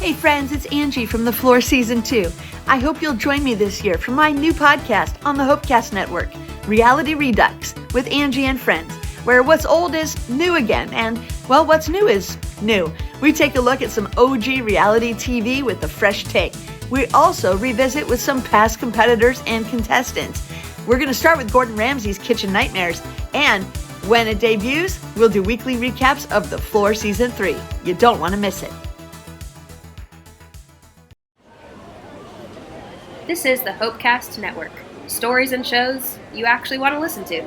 Hey friends, it's Angie from The Floor Season 2. I hope you'll join me this year for my new podcast on the Hopecast Network, Reality Redux, with Angie and friends, where what's old is new again, and, well, what's new is new. We take a look at some OG reality TV with a fresh take. We also revisit with some past competitors and contestants. We're going to start with Gordon Ramsay's Kitchen Nightmares, and when it debuts, we'll do weekly recaps of The Floor Season 3. You don't want to miss it. This is the Hopecast Network. Stories and shows you actually want to listen to.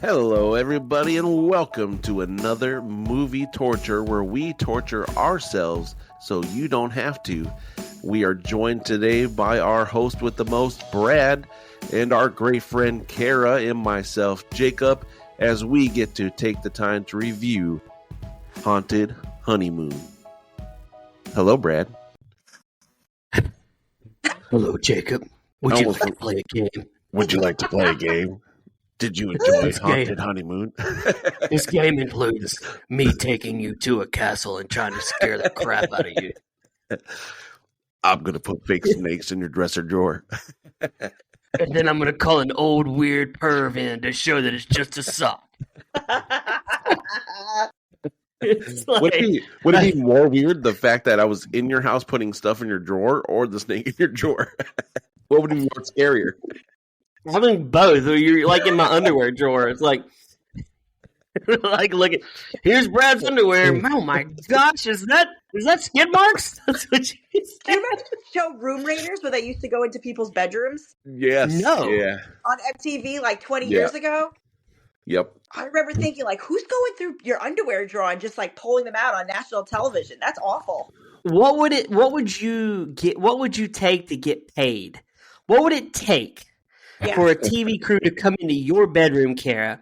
Hello, everybody, and welcome to another movie torture where we torture ourselves so you don't have to. We are joined today by our host with the most, Brad, and our great friend Kara and myself, Jacob, as we get to take the time to review Haunted Honeymoon. Hello, Brad. Hello, Jacob. Would you like to play a game? Would you like to play a game? Did you enjoy Haunted Honeymoon? This game includes me taking you to a castle and trying to scare the crap out of you. I'm going to put fake snakes in your dresser drawer. And then I'm going to call an old weird perv in to show that it's just a sock. It's like, would it be more weird, the fact that I was in your house putting stuff in your drawer or the snake in your drawer? What would be more scarier? I think both. You're like in my underwear drawer. It's like look at, here's Brad's underwear. Oh my gosh, is that skid marks? That's what you Do you remember the show Room Raiders where they used to go into people's bedrooms? Yes. No. Yeah. On MTV like 20 years ago? Yep. I remember thinking, like, who's going through your underwear drawer and just like pulling them out on national television? That's awful. What would you take to get paid? What would it take for a TV crew to come into your bedroom, Kara,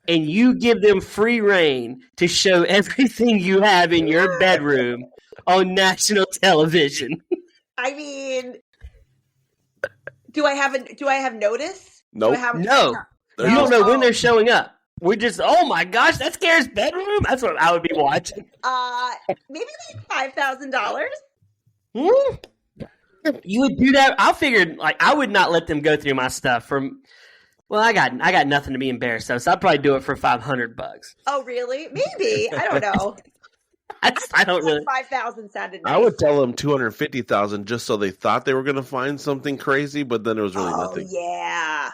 and you give them free reign to show everything you have in your bedroom on national television? I mean, do I have notice? Nope. No. You don't know when they're showing up. We're just, oh my gosh, that's Kara's bedroom? That's what I would be watching. Maybe like $5,000. You would do that? I figured, like, I would not let them go through my stuff I got nothing to be embarrassed of, so I'd probably do it for $500. Oh, really? Maybe. I don't know. I don't really. 5,000 sounded nice. I would tell them $250,000 just so they thought they were going to find something crazy, but then it was really nothing. Yeah.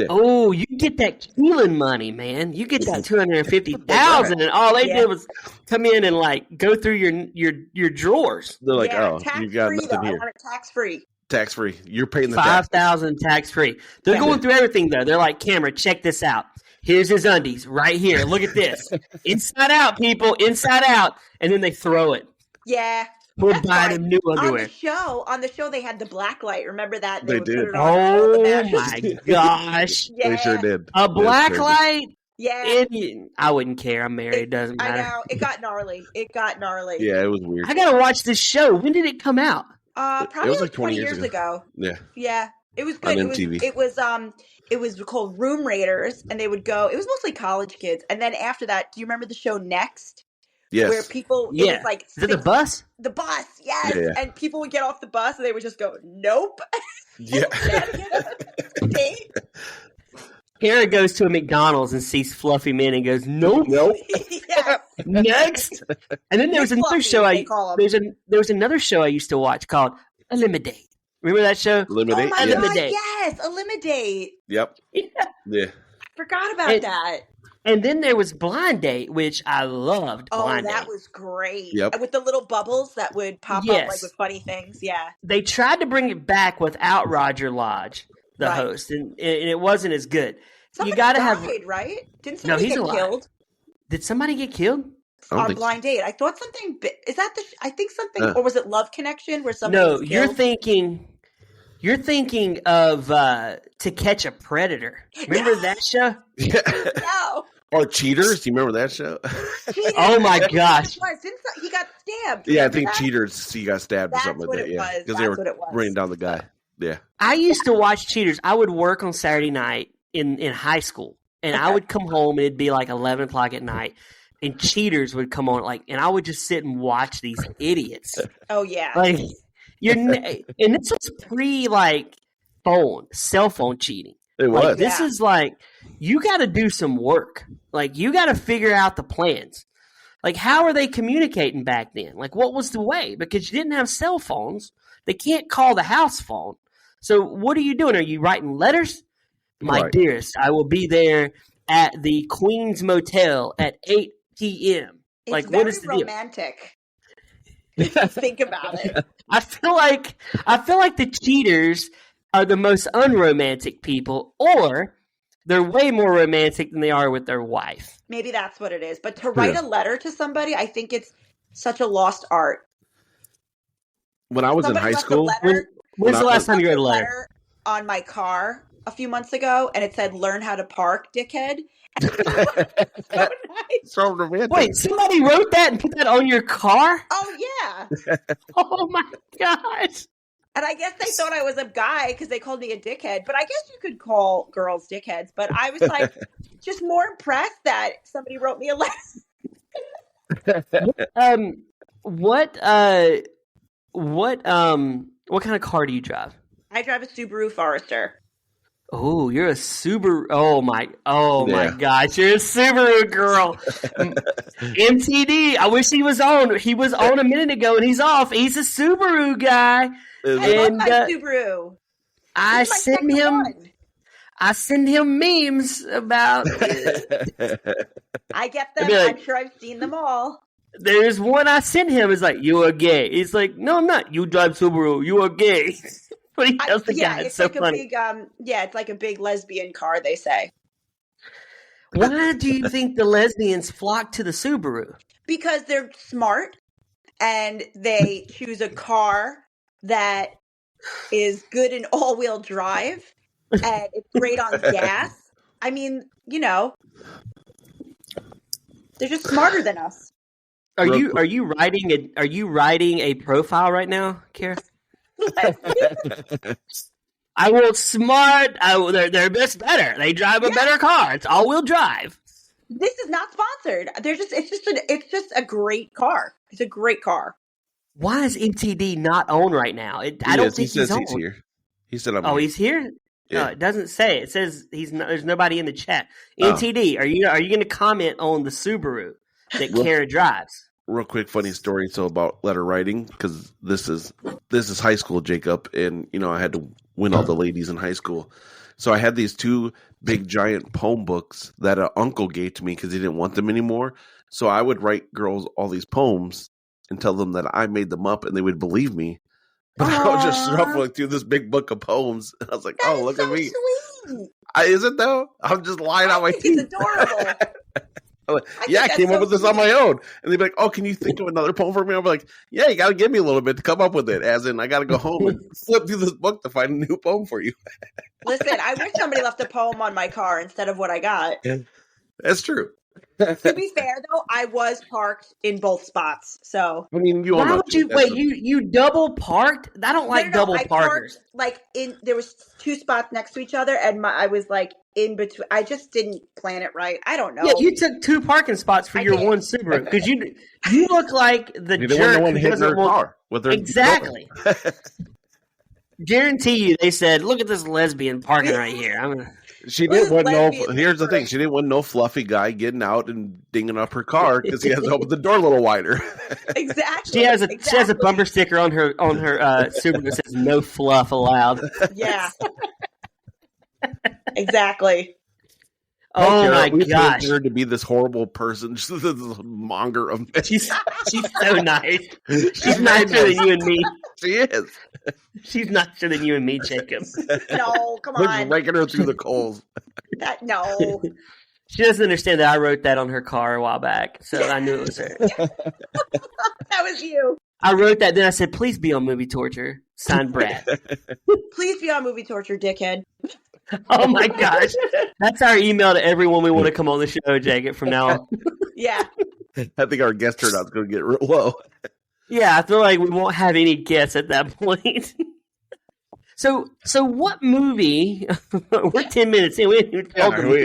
Oh, you get that Keelan money, man. You get that $250,000, and all they did was come in and like go through your drawers. They're like, you got nothing though. here. I want it tax free. Tax free. You're paying the $5,000 tax free. They're going through everything though. They're like, camera, check this out. Here's his undies right here. Look at this. Inside out, people. Inside out. And then they throw it. Yeah. We're buying him new underwear. On the show, they had the black light. Remember that? They did. Oh my gosh. Yeah. They sure did. A black light? Yeah. I wouldn't care. I'm married. It doesn't matter. I know. It got gnarly. Yeah, it was weird. I gotta watch this show. When did it come out? Probably it was like 20 years ago. Yeah. Yeah. It was good. On MTV. It was called Room Raiders, and they would go. It was mostly college kids, and then after that, do you remember the show Next? Yes. Where people, it was like is it the bus? The bus, yes. Yeah. And people would get off the bus, and they would just go, "Nope." Yeah. Kara goes to a McDonald's and sees fluffy men and goes, "Nope." Yes. Next. And then there was another show there was another show I used to watch called Eliminate. Remember that show? Eliminate. Oh my yeah. God, yes, Eliminate. Yep. Yeah. Forgot about that. And then there was Blind Date, which I loved. Blind that Date. was great. Yep. With the little bubbles that would pop up like with funny things. Yeah. They tried to bring it back without Roger Lodge, the host, and it wasn't as good. Somebody you got to died, have right? Didn't somebody get alive. killed? Did somebody get killed? on Blind Date. I thought something. Is that I think something, or was it Love Connection where somebody? No, was killed? You're thinking of To Catch a Predator. Remember that show? Yeah. No. Or Cheaters. Do you remember that show? Cheaters. Oh my gosh! He got stabbed. Yeah, I think Cheaters. He got stabbed or something like that. Yeah, because they were running down the guy. Yeah. I used to watch Cheaters. I would work on Saturday night in high school, and I would come home and it'd be like 11 o'clock at night, and Cheaters would come on, and I would just sit and watch these idiots. Oh yeah. And this was pre cell phone cheating. It was. This is you got to do some work. You got to figure out the plans. How are they communicating back then? What was the way? Because you didn't have cell phones. They can't call the house phone. So what are you doing? Are you writing letters? My dearest, I will be there at the Queen's Motel at 8 p.m. It's what is very the deal? Romantic. If you think about it. I feel like the cheaters are the most unromantic people, or they're way more romantic than they are with their wife. Maybe that's what it is. But to write a letter to somebody, I think it's such a lost art. When I was in high school, when's the last time you wrote a letter? On my car a few months ago, and it said, "Learn how to park, dickhead." So nice. So romantic. Wait, somebody wrote that and put that on your car? Oh yeah. Oh my gosh. And I guess they thought I was a guy because they called me a dickhead. But I guess you could call girls dickheads. But I was just more impressed that somebody wrote me a letter. What kind of car do you drive? I drive a Subaru Forester. Oh, you're a Subaru. Oh my gosh, you're a Subaru girl. MTD. I wish he was on. He was on a minute ago, and he's off. He's a Subaru guy. I love my Subaru. I send him memes about. I get them. I'm sure I've seen them all. There's one I sent him. It's you are gay. He's like, no, I'm not. You drive Subaru. You are gay. But he tells the guy. It's so funny. It's like a big lesbian car, they say. Why do you think the lesbians flock to the Subaru? Because they're smart and they choose a car that is good in all-wheel drive and it's great on gas. I mean, they're just smarter than us. Are you writing a profile right now, Kara? I want smart. They're just better. They drive a better car. It's all-wheel drive. This is not sponsored. It's just a great car. It's a great car. Why is MTD not on right now? I don't think he's on. He's here. He said, "I'm." Oh, he's here. Yeah. No, it doesn't say. It says there's nobody in the chat. MTD, are you going to comment on the Subaru that Kara drives? Real quick, funny story. So about letter writing, because this is high school, Jacob, and I had to win all the ladies in high school. So I had these two big giant poem books that an uncle gave to me because he didn't want them anymore. So I would write girls all these poems and tell them that I made them up, and they would believe me. But I was just shuffling through this big book of poems, and I was like, that "Oh, look at me!" Sweet. Is it though? I'm just lying out my teeth. It's adorable. I came up with this on my own. And they'd be like, "Oh, can you think of another poem for me?" I'll be like, "Yeah, you got to give me a little bit to come up with it. As in, I got to go home and flip through this book to find a new poem for you." Listen, I wish somebody left a poem on my car instead of what I got. Yeah, that's true. To be fair, though, I was parked in both spots. So I mean, why would you wait? You double parked? I don't like double parkers. There was two spots next to each other, and I was in between. I just didn't plan it right. I don't know. Yeah, you took two parking spots for your one Subaru because you look like the jerk who doesn't want with her exactly. Guarantee you, they said, "Look at this lesbian parking right here." She didn't want no. Here's the thing: she didn't want no fluffy guy getting out and dinging up her car because he has to open the door a little wider. Exactly. She has a bumper sticker on her Subaru that says "No fluff allowed." Yeah. Exactly. Oh my gosh! Her to be this horrible person, just this monger of. She's so nice. She's nicer than you and me. She is. She's nicer than you and me, Jacob. No, come on. Raking her through the coals. No. She doesn't understand that I wrote that on her car a while back, so I knew it was her. That was you. I wrote that, then I said, please be on Movie Torture. Signed, Brad. Please be on Movie Torture, dickhead. Oh my gosh. That's our email to everyone we want to come on the show, Jacob, from now on. Yeah. I think our guest turnout's going to get real low. Yeah, I feel like we won't have any guests at that point. So what movie? We're 10 minutes in. We didn't even talk about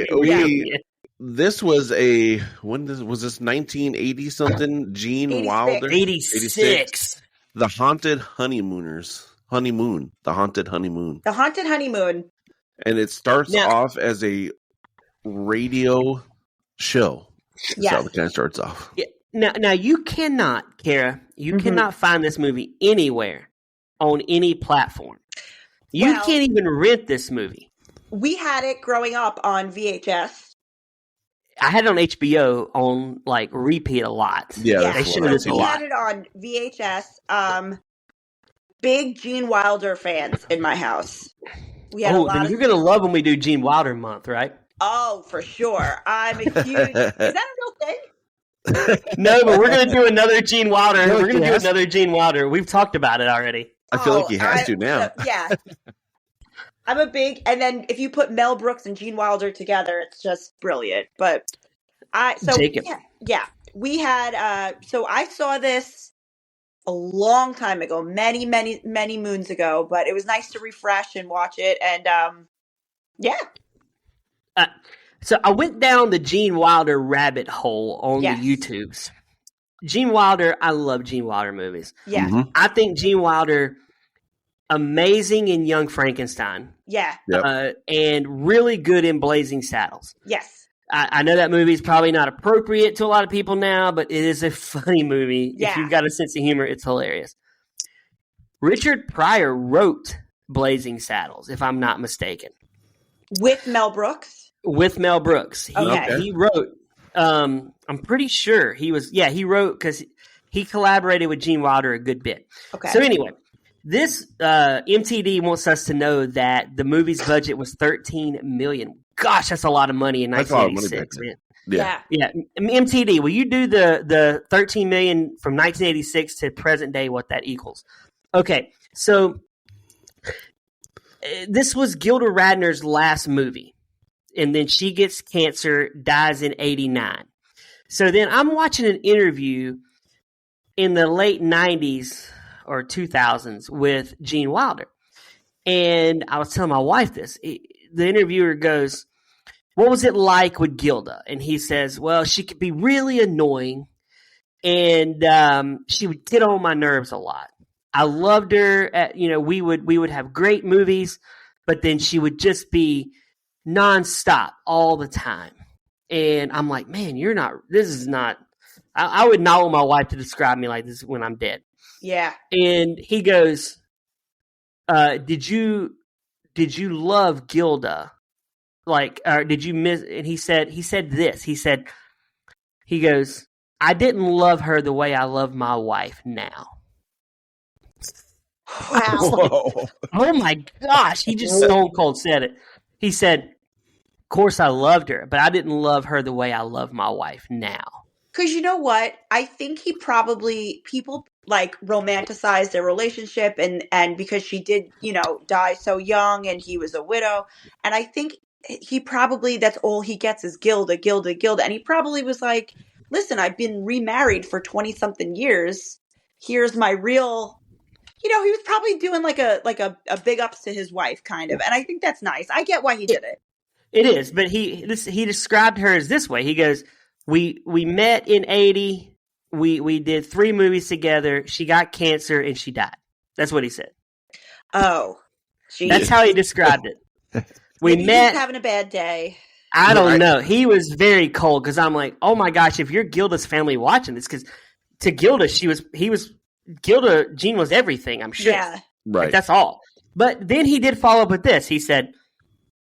This was was this 1980 something? Gene 86. Wilder? 86. The Haunted Honeymooners. Honeymoon. The Haunted Honeymoon. The Haunted Honeymoon. And it starts off as a radio show. Yes. That's how it kind of starts off. Yeah. Now you cannot, Kara, cannot find this movie anywhere on any platform. You can't even rent this movie. We had it growing up on VHS. I had it on HBO on like repeat a lot. Yeah, they showed this a lot. We had it on VHS. Big Gene Wilder fans in my house. We had a lot then you're gonna love when we do Gene Wilder month, right? Oh, for sure. I'm a huge. Is that a real thing? No, but we're gonna do another Gene Wilder. We're gonna do another Gene Wilder. We've talked about it already. I feel like he has to now. Yeah. I'm a big, and then if you put Mel Brooks and Gene Wilder together, it's just brilliant. But Jacob. Yeah, we had, so I saw this a long time ago, many, many, many moons ago, but it was nice to refresh and watch it. And, So I went down the Gene Wilder rabbit hole on the YouTubes. Gene Wilder, I love Gene Wilder movies. Yeah. Mm-hmm. I think Gene Wilder, amazing in Young Frankenstein. Yeah. Yep. And really good in Blazing Saddles. Yes. I know that movie is probably not appropriate to a lot of people now, but it is a funny movie. Yeah. If you've got a sense of humor, it's hilarious. Richard Pryor wrote Blazing Saddles, if I'm not mistaken. With Mel Brooks? With Mel Brooks. He wrote, I'm pretty sure he wrote because he collaborated with Gene Wilder a good bit. Okay. So anyway, this MTD wants us to know that the movie's budget was $13 million. Gosh, that's a lot of money in 1986, man. Yeah. MTD, will you do the $13 million from 1986 to present day, what that equals? Okay, so this was Gilda Radner's last movie, and then she gets cancer, dies in 89. So then I'm watching an interview in the late 90s or 2000s with Gene Wilder, and I was telling my wife this. The interviewer goes, what was it like with Gilda? And he says, well, she could be really annoying, and she would get on my nerves a lot. I loved her. We would have great movies, but then she would just be nonstop all the time. And I'm like, man, this is not, I would not want my wife to describe me like this when I'm dead. Yeah. And he goes, did you love Gilda? Like, did you miss? And he said this. He goes, I didn't love her the way I love my wife now. Wow. Whoa. Oh my gosh. He just stone cold said it. He said, of course I loved her, but I didn't love her the way I love my wife now. Because you know what? I think people like romanticize their relationship and because she did, die so young and he was a widow. And I think he probably, that's all he gets is Gilda. And he probably was like, listen, I've been remarried for 20 something years. Here's my real, he was probably doing like a big ups to his wife kind of. And I think that's nice. I get why he did it. It is, but he described her as this way. He goes, we met in 80. We did 3 movies together. She got cancer and she died. That's what he said. Oh, geez. That's how he described it. Maybe he was having a bad day. I don't know. He was very cold because I'm like, oh my gosh, if you're Gilda's family watching this, because to Gilda, Gene was everything, I'm sure. Yeah. Right. Like, that's all. But then he did follow up with this. He said,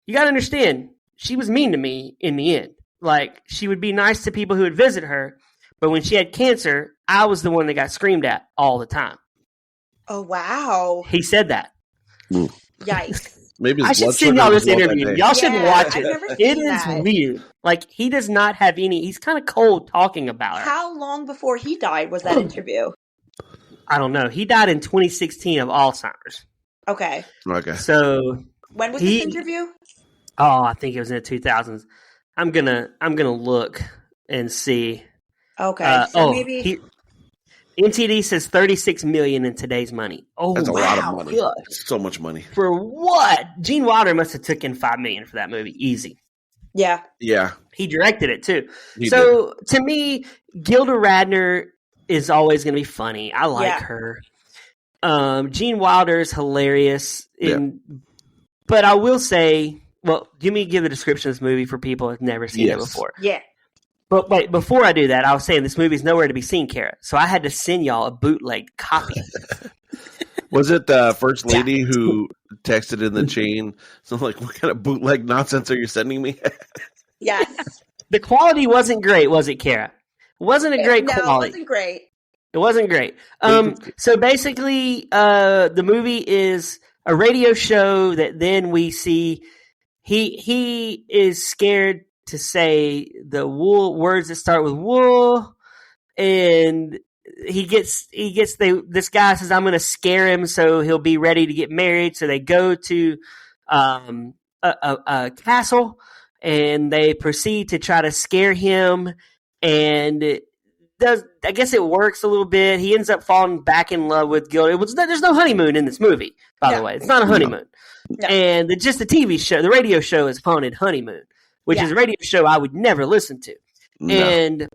you got to understand, she was mean to me in the end. Like, she would be nice to people who would visit her, but when she had cancer, I was the one that got screamed at all the time. Oh, wow. He said that. Yikes. Maybe I his should blood send sugar y'all was this low that interview. day. Y'all should watch I've it. never It seen is that. weird. Like, he does not have any. He's kind of cold talking about it. How long before he died was that interview? I don't know. He died in 2016 of Alzheimer's. Okay. So when was this interview? Oh, I think it was in the 2000s. I'm gonna look and see. Okay. So maybe MTD says 36 million in today's money. Oh, that's a lot of money. God. That's so much money. For what? Gene Wilder must have taken $5 million for that movie. Easy. Yeah. Yeah. He directed it too. He so did. To me, Gilda Radner is always going to be funny. I like her. Gene Wilder is hilarious. But I will say, well, give the description of this movie for people who've never seen it before. Yeah. But wait, before I do that, I was saying this movie's nowhere to be seen, Kara. So I had to send y'all a bootleg copy. Was it the first lady who texted in the chain? So like, what kind of bootleg nonsense are you sending me? Yes. The quality wasn't great, was it, Kara? Wasn't a great quality. No, it wasn't great. It wasn't great. So basically, the movie is a radio show that then we see he is scared to say the words that start with wool, and this guy says, I'm going to scare him so he'll be ready to get married. So they go to a castle and they proceed to try to scare him, and I guess it works a little bit. He ends up falling back in love with Gilda. There's no honeymoon in this movie, by the way. It's not a honeymoon. No. And just the TV show, the radio show is Haunted Honeymoon, which is a radio show I would never listen to. No.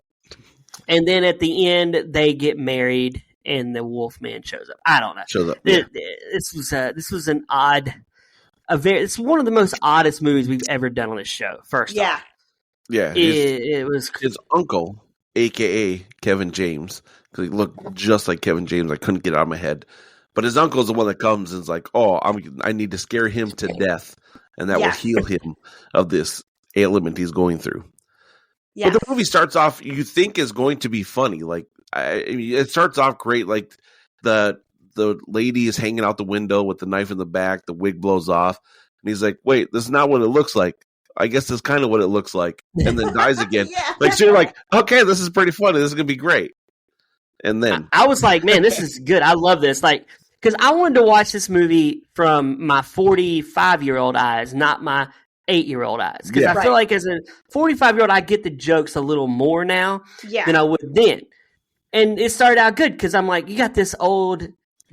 And then at the end, they get married, and the Wolfman shows up. I don't know. Shows up. This was an odd, it's one of the most oddest movies we've ever done on this show. First off, it was his uncle, aka Kevin James, because he looked just like Kevin James. I couldn't get it out of my head. But his uncle is the one that comes and is like, "Oh, I need to scare him to death, and that will heal him of this ailment he's going through." Yeah. But the movie starts off, you think is going to be funny. Like, I mean, it starts off great. Like the lady is hanging out the window with the knife in the back. The wig blows off, and he's like, "Wait, this is not what it looks like. I guess that's kind of what it looks like," and then dies again. Like, so you're like, "Okay, this is pretty funny. This is gonna be great." And then I was like, "Man, this is good. I love this." Like, because I wanted to watch this movie from my 45-year-old eyes, not my 8-year-old eyes. Because I feel like as a 45-year-old, I get the jokes a little more now than I would then. And it started out good because I'm like, you got this old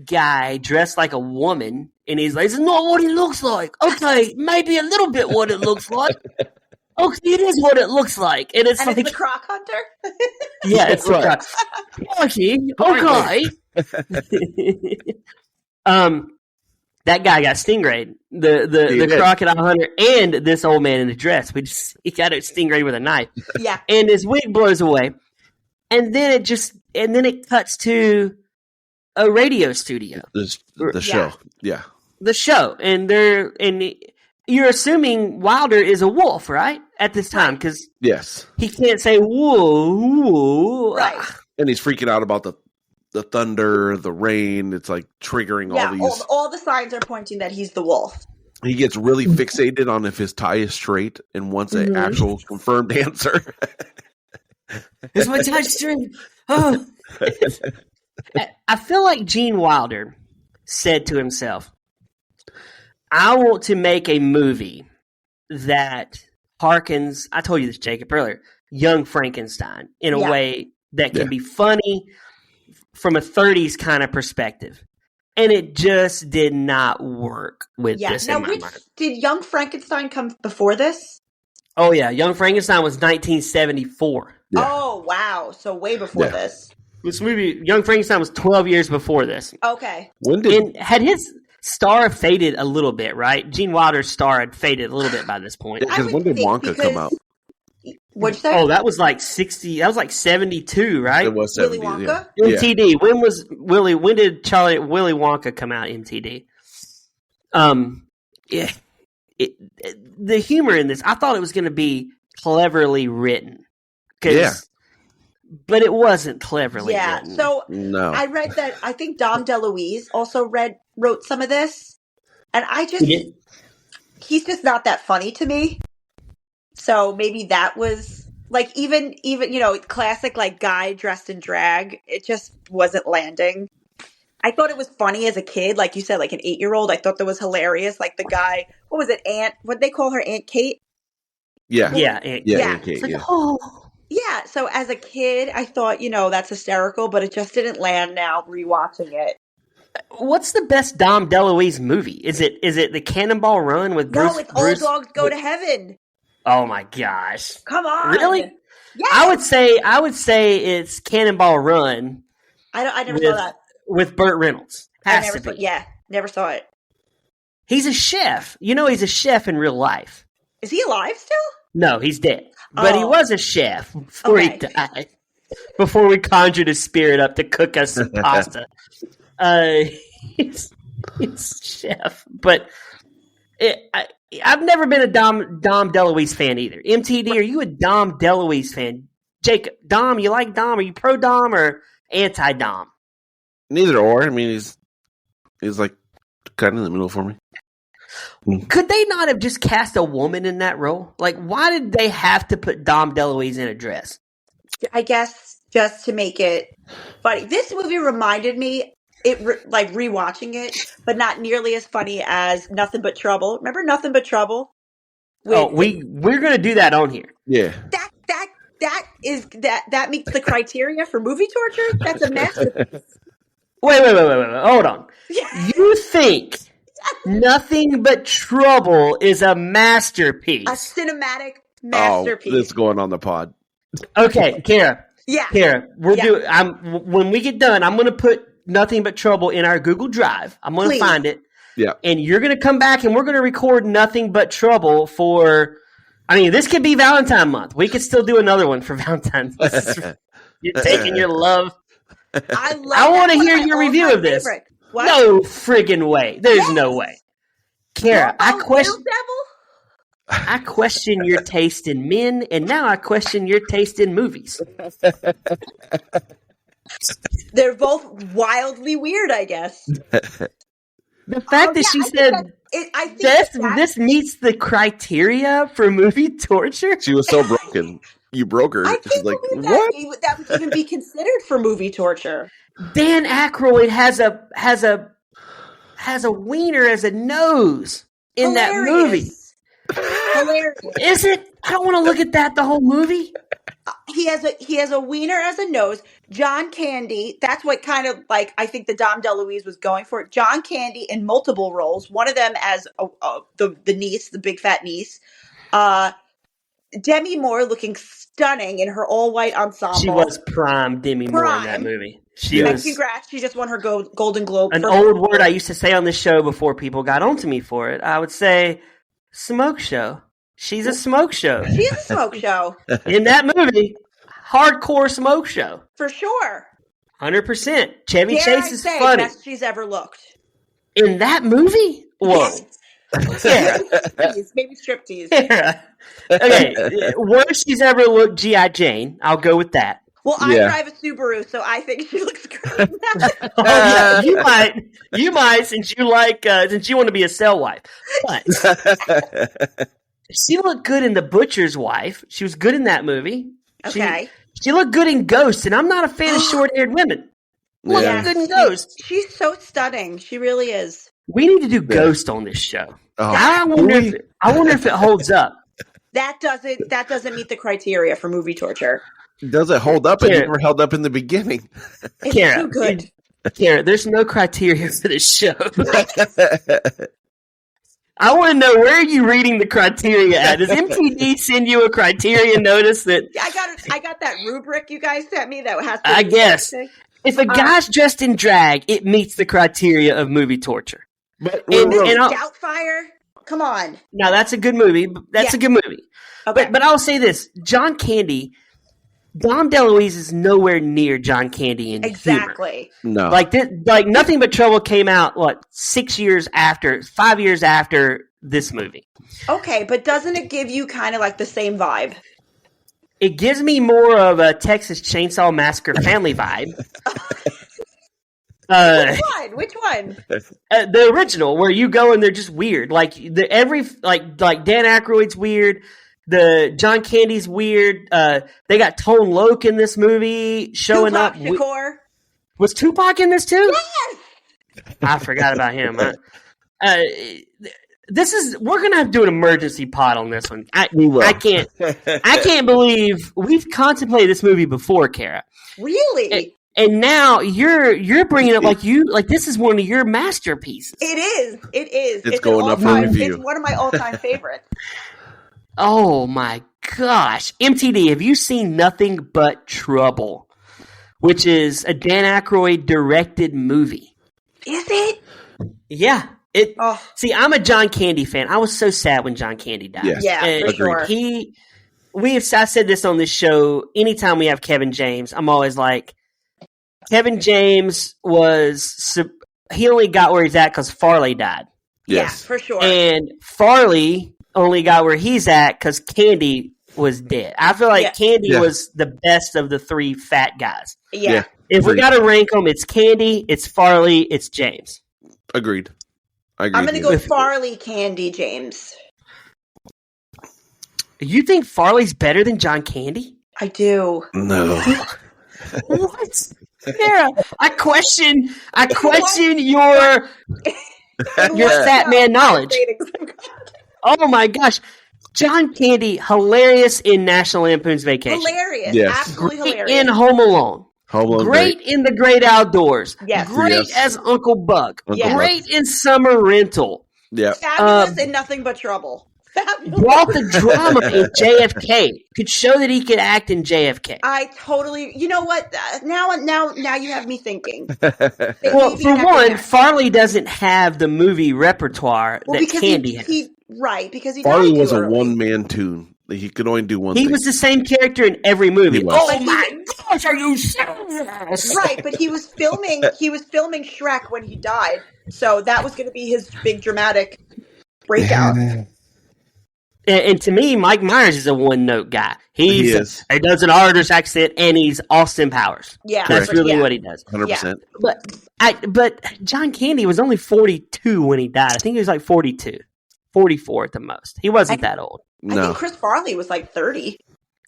guy dressed like a woman, and he's like, "It's not what he looks like." Okay, maybe a little bit what it looks like. Okay, it is what it looks like. And it's the Croc Hunter? Yeah, it's the Croc. Okay. That guy got stingrayed. The crocodile hunter and this old man in a dress. He got it stingrayed with a knife. Yeah. And his wig blows away. And then it cuts to a radio studio. The show. Yeah. The show. And you're assuming Wilder is a wolf, right? At this time, because he can't say whoa. Right. And he's freaking out about the thunder, the rain. It's like triggering all these. All the signs are pointing that he's the wolf. He gets really fixated on if his tie is straight and wants an actual confirmed answer. Is my tie straight? Oh. I feel like Gene Wilder said to himself, "I want to make a movie that harkens," I told you this, Jacob, earlier, Young Frankenstein in a way that can be funny from a 30s kind of perspective. And it just did not work with this in my mind. Did Young Frankenstein come before this? Oh, yeah. Young Frankenstein was 1974. Yeah. Oh, wow. So way before this. This movie, Young Frankenstein, was 12 years before this. Okay. And had his star faded a little bit, right? Gene Wilder's star had faded a little bit by this point. Because when did Wonka come out? What'd you say? Oh, that was like 60. That was like 72, right? It was 70. Willy Wonka? Yeah. MTD. When did Willy Wonka come out? MTD. The humor in this, I thought it was going to be cleverly written. But it wasn't cleverly written. So I read that I think Dom DeLuise also wrote some of this, and he's just not that funny to me. So maybe that was like even classic like guy dressed in drag. It just wasn't landing. I thought it was funny as a kid, like you said, like an 8-year-old. I thought that was hilarious. Like the guy, what was it, What'd they call her, Aunt Kate? Yeah, Aunt Kate. like, yeah. Yeah. So as a kid, I thought that's hysterical, but it just didn't land. Now rewatching it. What's the best Dom DeLuise movie? Is it the Cannonball Run with Bruce? No, it's All Dogs Go to Heaven. Oh my gosh! Come on, really? Yes. I would say it's Cannonball Run. I never saw that with Burt Reynolds. Never saw it. He's a chef. He's a chef in real life. Is he alive still? No, he's dead. But he was a chef before he died. Before we conjured his spirit up to cook us some pasta. He's a chef. But I've never been a Dom DeLuise fan either. MTD, are you a Dom DeLuise fan? Jacob, Dom, you like Dom? Are you pro Dom or anti Dom? Neither or. I mean, he's like kind of in the middle for me. Could they not have just cast a woman in that role? Like, why did they have to put Dom DeLuise in a dress? I guess just to make it funny. This movie reminded me, like rewatching it, but not nearly as funny as Nothing But Trouble. Remember Nothing But Trouble? We're going to do that on here. Yeah. That meets the criteria for movie torture? That's a masterpiece. Wait. Hold on. You think Nothing But Trouble is a masterpiece? A cinematic masterpiece. Oh, this is going on the pod. Okay, Kara. Yeah. Kara, when we get done, I'm going to put Nothing But Trouble in our Google Drive. I'm going to find it. Yeah. And you're going to come back and we're going to record Nothing But Trouble for, this could be Valentine month. We could still do another one for Valentine's. You're taking your love. I want to hear your review of this. What? No friggin' way. There's no way. Kara, I question your taste in men, and now I question your taste in movies. They're both wildly weird, I guess. The fact that she said this meets the criteria for movie torture. She was so broken. You broke her. I can't like, believe what? That would even be considered for movie torture. Dan Aykroyd has a wiener as a nose in that movie. Hilarious. Is it? I don't want to look at that the whole movie. He has a wiener as a nose. John Candy. That's what kind of like I think the Dom DeLuise was going for. John Candy in multiple roles. One of them as the niece, the big fat niece. Demi Moore looking stunning in her all white ensemble. She was prime Demi Moore in that movie. Congrats! She just won her Golden Globe. An old word I used to say on this show before people got onto me for it. I would say, "smoke show." She's a smoke show. She's a smoke show in that movie. Hardcore smoke show for sure. 100%. Chevy Chase is funny. Best she's ever looked in that movie. Whoa. Yeah. Maybe striptease. Yeah. Okay, worst she's ever looked, G.I. Jane. I'll go with that. Well, I drive a Subaru, so I think she looks great. You might, since you want to be a cell wife. But she looked good in The Butcher's Wife. She was good in that movie. Okay. She looked good in Ghost, and I'm not a fan of short-haired women. Look good in Ghost. She's so stunning. She really is. We need to do Ghost on this show. Oh. I wonder if it holds up. That doesn't meet the criteria for movie torture. Does it hold up? It never held up in the beginning. It's too good. Kara, there's no criteria for this show. I want to know, where are you reading the criteria at? Does MTD send you a criteria notice that? I got that rubric you guys sent me that has. I guess if a guy's dressed in drag, it meets the criteria of movie torture. But Doubtfire, come on. Now that's a good movie. That's a good movie. Okay. But I'll say this: John Candy, Dom DeLuise is nowhere near John Candy in exactly. humor. No, like Nothing But Trouble came out 5 years after this movie. Okay, but doesn't it give you kind of like the same vibe? It gives me more of a Texas Chainsaw Massacre family vibe. Which one? The original, where you go and they're just weird. Like Dan Aykroyd's weird. The John Candy's weird. They got Tone Loc in this movie showing Tupac up. Shakur. Was Tupac in this too? Yes. I forgot about him. We're gonna have to do an emergency pod on this one. I can't believe we've contemplated this movie before, Kara. Really? And now you're bringing it like this is one of your masterpieces. It is. It's going up for review. It's one of my all-time favorites. Oh my gosh. MTD, have you seen Nothing But Trouble? Which is a Dan Aykroyd directed movie. Is it? Yeah. See, I'm a John Candy fan. I was so sad when John Candy died. Yes. Yeah, for sure. I said this on this show, anytime we have Kevin James, I'm always like, Kevin James he only got where he's at because Farley died. Yes. Yeah, for sure. And Farley only got where he's at because Candy was dead. I feel like Candy was the best of the three fat guys. Yeah. If we got to rank them, it's Candy, it's Farley, it's James. Agreed. I'm going to go Farley, Candy, James. You think Farley's better than John Candy? I do. No. What? Kara, I question your fat man knowledge. Oh my gosh. John Candy, hilarious in National Lampoon's Vacation. Hilarious. Yes. Absolutely hilarious. In Home Alone. Great in The Great Outdoors. Yes. Great as Uncle Buck. Yes. Great in Summer Rental. Yeah. Fabulous in Nothing But Trouble. Fabulous. Brought the drama in JFK. Could show that he could act in JFK. I totally. You know what? Now you have me thinking. Well, for one, Farley doesn't have the movie repertoire that Candy has. Right, because he Farley died was too a early. one-man tune. He could only do one thing. He was the same character in every movie. Oh my gosh, are you serious? Right, but he was filming Shrek when he died, so that was going to be his big dramatic breakout. And to me, Mike Myers is a one-note guy. He does an Irish accent, and he's Austin Powers. Yeah, that's really what he does. 100%. But John Candy was only 42 when he died. I think he was like 42, 44 at the most. He wasn't that old. I think Chris Farley was like 30.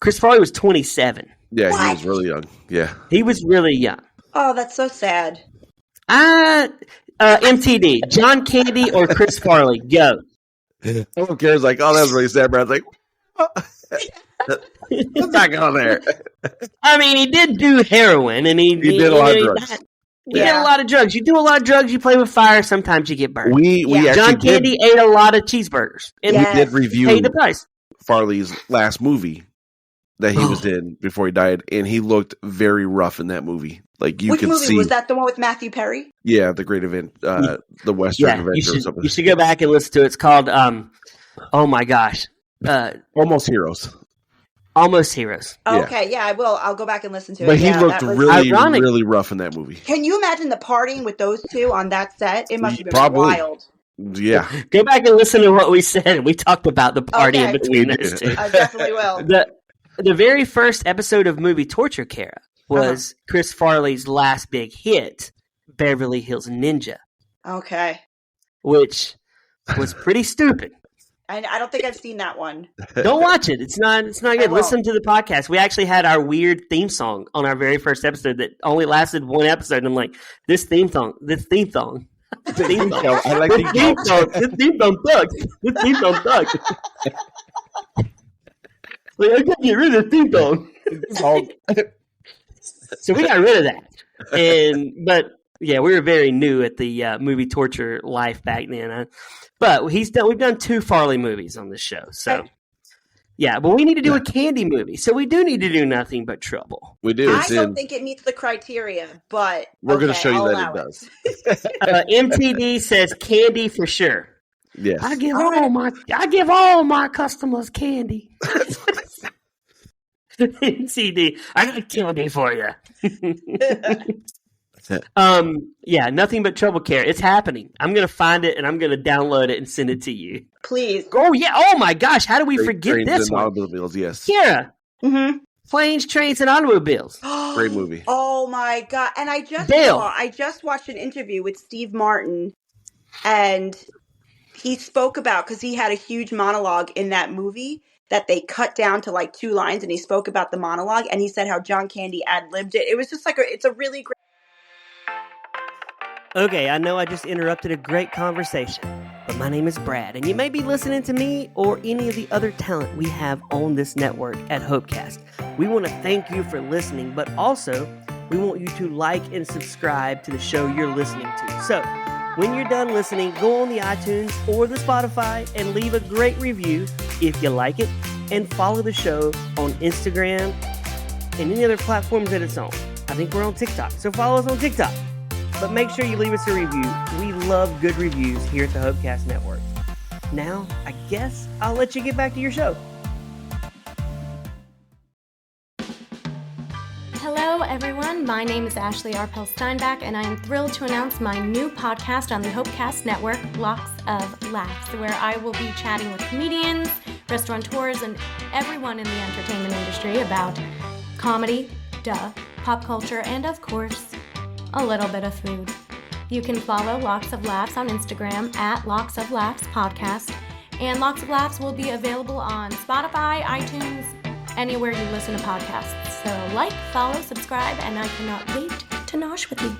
Chris Farley was 27. Yeah, what? He was really young. Yeah, he was really young. Oh, that's so sad. MTD, John Candy or Chris Farley? Go. Someone cares like, oh, that was really sad, but I was like, what's back on there? I mean, he did do heroin, and he did a lot of drugs. He did a lot of drugs. You do a lot of drugs, you play with fire, sometimes you get burned. John Candy ate a lot of cheeseburgers. And we did review pay the price. Farley's last movie that he was in before he died, and he looked very rough in that movie. Like you could see. Which movie was that? The one with Matthew Perry? Yeah, the Great Event, the Western Adventure or something. You should go back and listen to it. It's called, oh my gosh, Almost Heroes. Almost Heroes. Oh, okay, yeah, I will. I'll go back and listen to it. But he looked really rough in that movie. Can you imagine the partying with those two on that set? It must have been wild. Yeah. Go back and listen to what we said. We talked about the party in between those two. I definitely will. The very first episode of Movie Torture, Kara, was Chris Farley's last big hit, Beverly Hills Ninja. Okay. Which was pretty stupid. I don't think I've seen that one. Don't watch it. It's not good. Listen to the podcast. We actually had our weird theme song on our very first episode that only lasted one episode. And I'm like, this theme song. I like theme song. This theme song sucks. This theme song sucks. Like, I gotta get rid of the theme song. So we got rid of that. But yeah, we were very new at the movie torture life back then. But we've done 2 Farley movies on this show. So yeah, but we need to do a Candy movie. So we do need to do Nothing But Trouble. We do. I don't think it meets the criteria, but we're going to show you that it does. MTD says Candy for sure. Yes. I give all my customers candy. MTD, I got candy for you. Yeah, Nothing But Trouble, Care. It's happening. I'm gonna find it and I'm gonna download it and send it to you. Please. Oh yeah. Oh my gosh. How do we forget this one? Automobiles, yes. Kara. Mm-hmm. Planes, Trains, and Automobiles. Great movie. Oh my God. And I just watched an interview with Steve Martin, and he spoke about, because he had a huge monologue in that movie that they cut down to like 2 lines, and he spoke about the monologue, and he said how John Candy ad-libbed it. It was just like, it's a really great. Okay, I know I just interrupted a great conversation, but my name is Brad, and you may be listening to me or any of the other talent we have on this network at Hopecast. We want to thank you for listening, but also we want you to like and subscribe to the show you're listening to. So, when you're done listening, go on the iTunes or the Spotify and leave a great review if you like it, and follow the show on Instagram and any other platforms that it's on. I think we're on TikTok, so follow us on TikTok. But make sure you leave us a review. We love good reviews here at the Hopecast Network. Now, I guess I'll let you get back to your show. Hello, everyone. My name is Ashley Arpel Steinbach, and I am thrilled to announce my new podcast on the Hopecast Network, Locks of Laughs, where I will be chatting with comedians, restaurateurs, and everyone in the entertainment industry about comedy, pop culture, and of course, a little bit of food. You can follow Locks of Laughs on Instagram at Locks of Laughs Podcast, and Locks of Laughs will be available on Spotify, iTunes, anywhere you listen to podcasts. So like, follow, subscribe, and I cannot wait to nosh with you.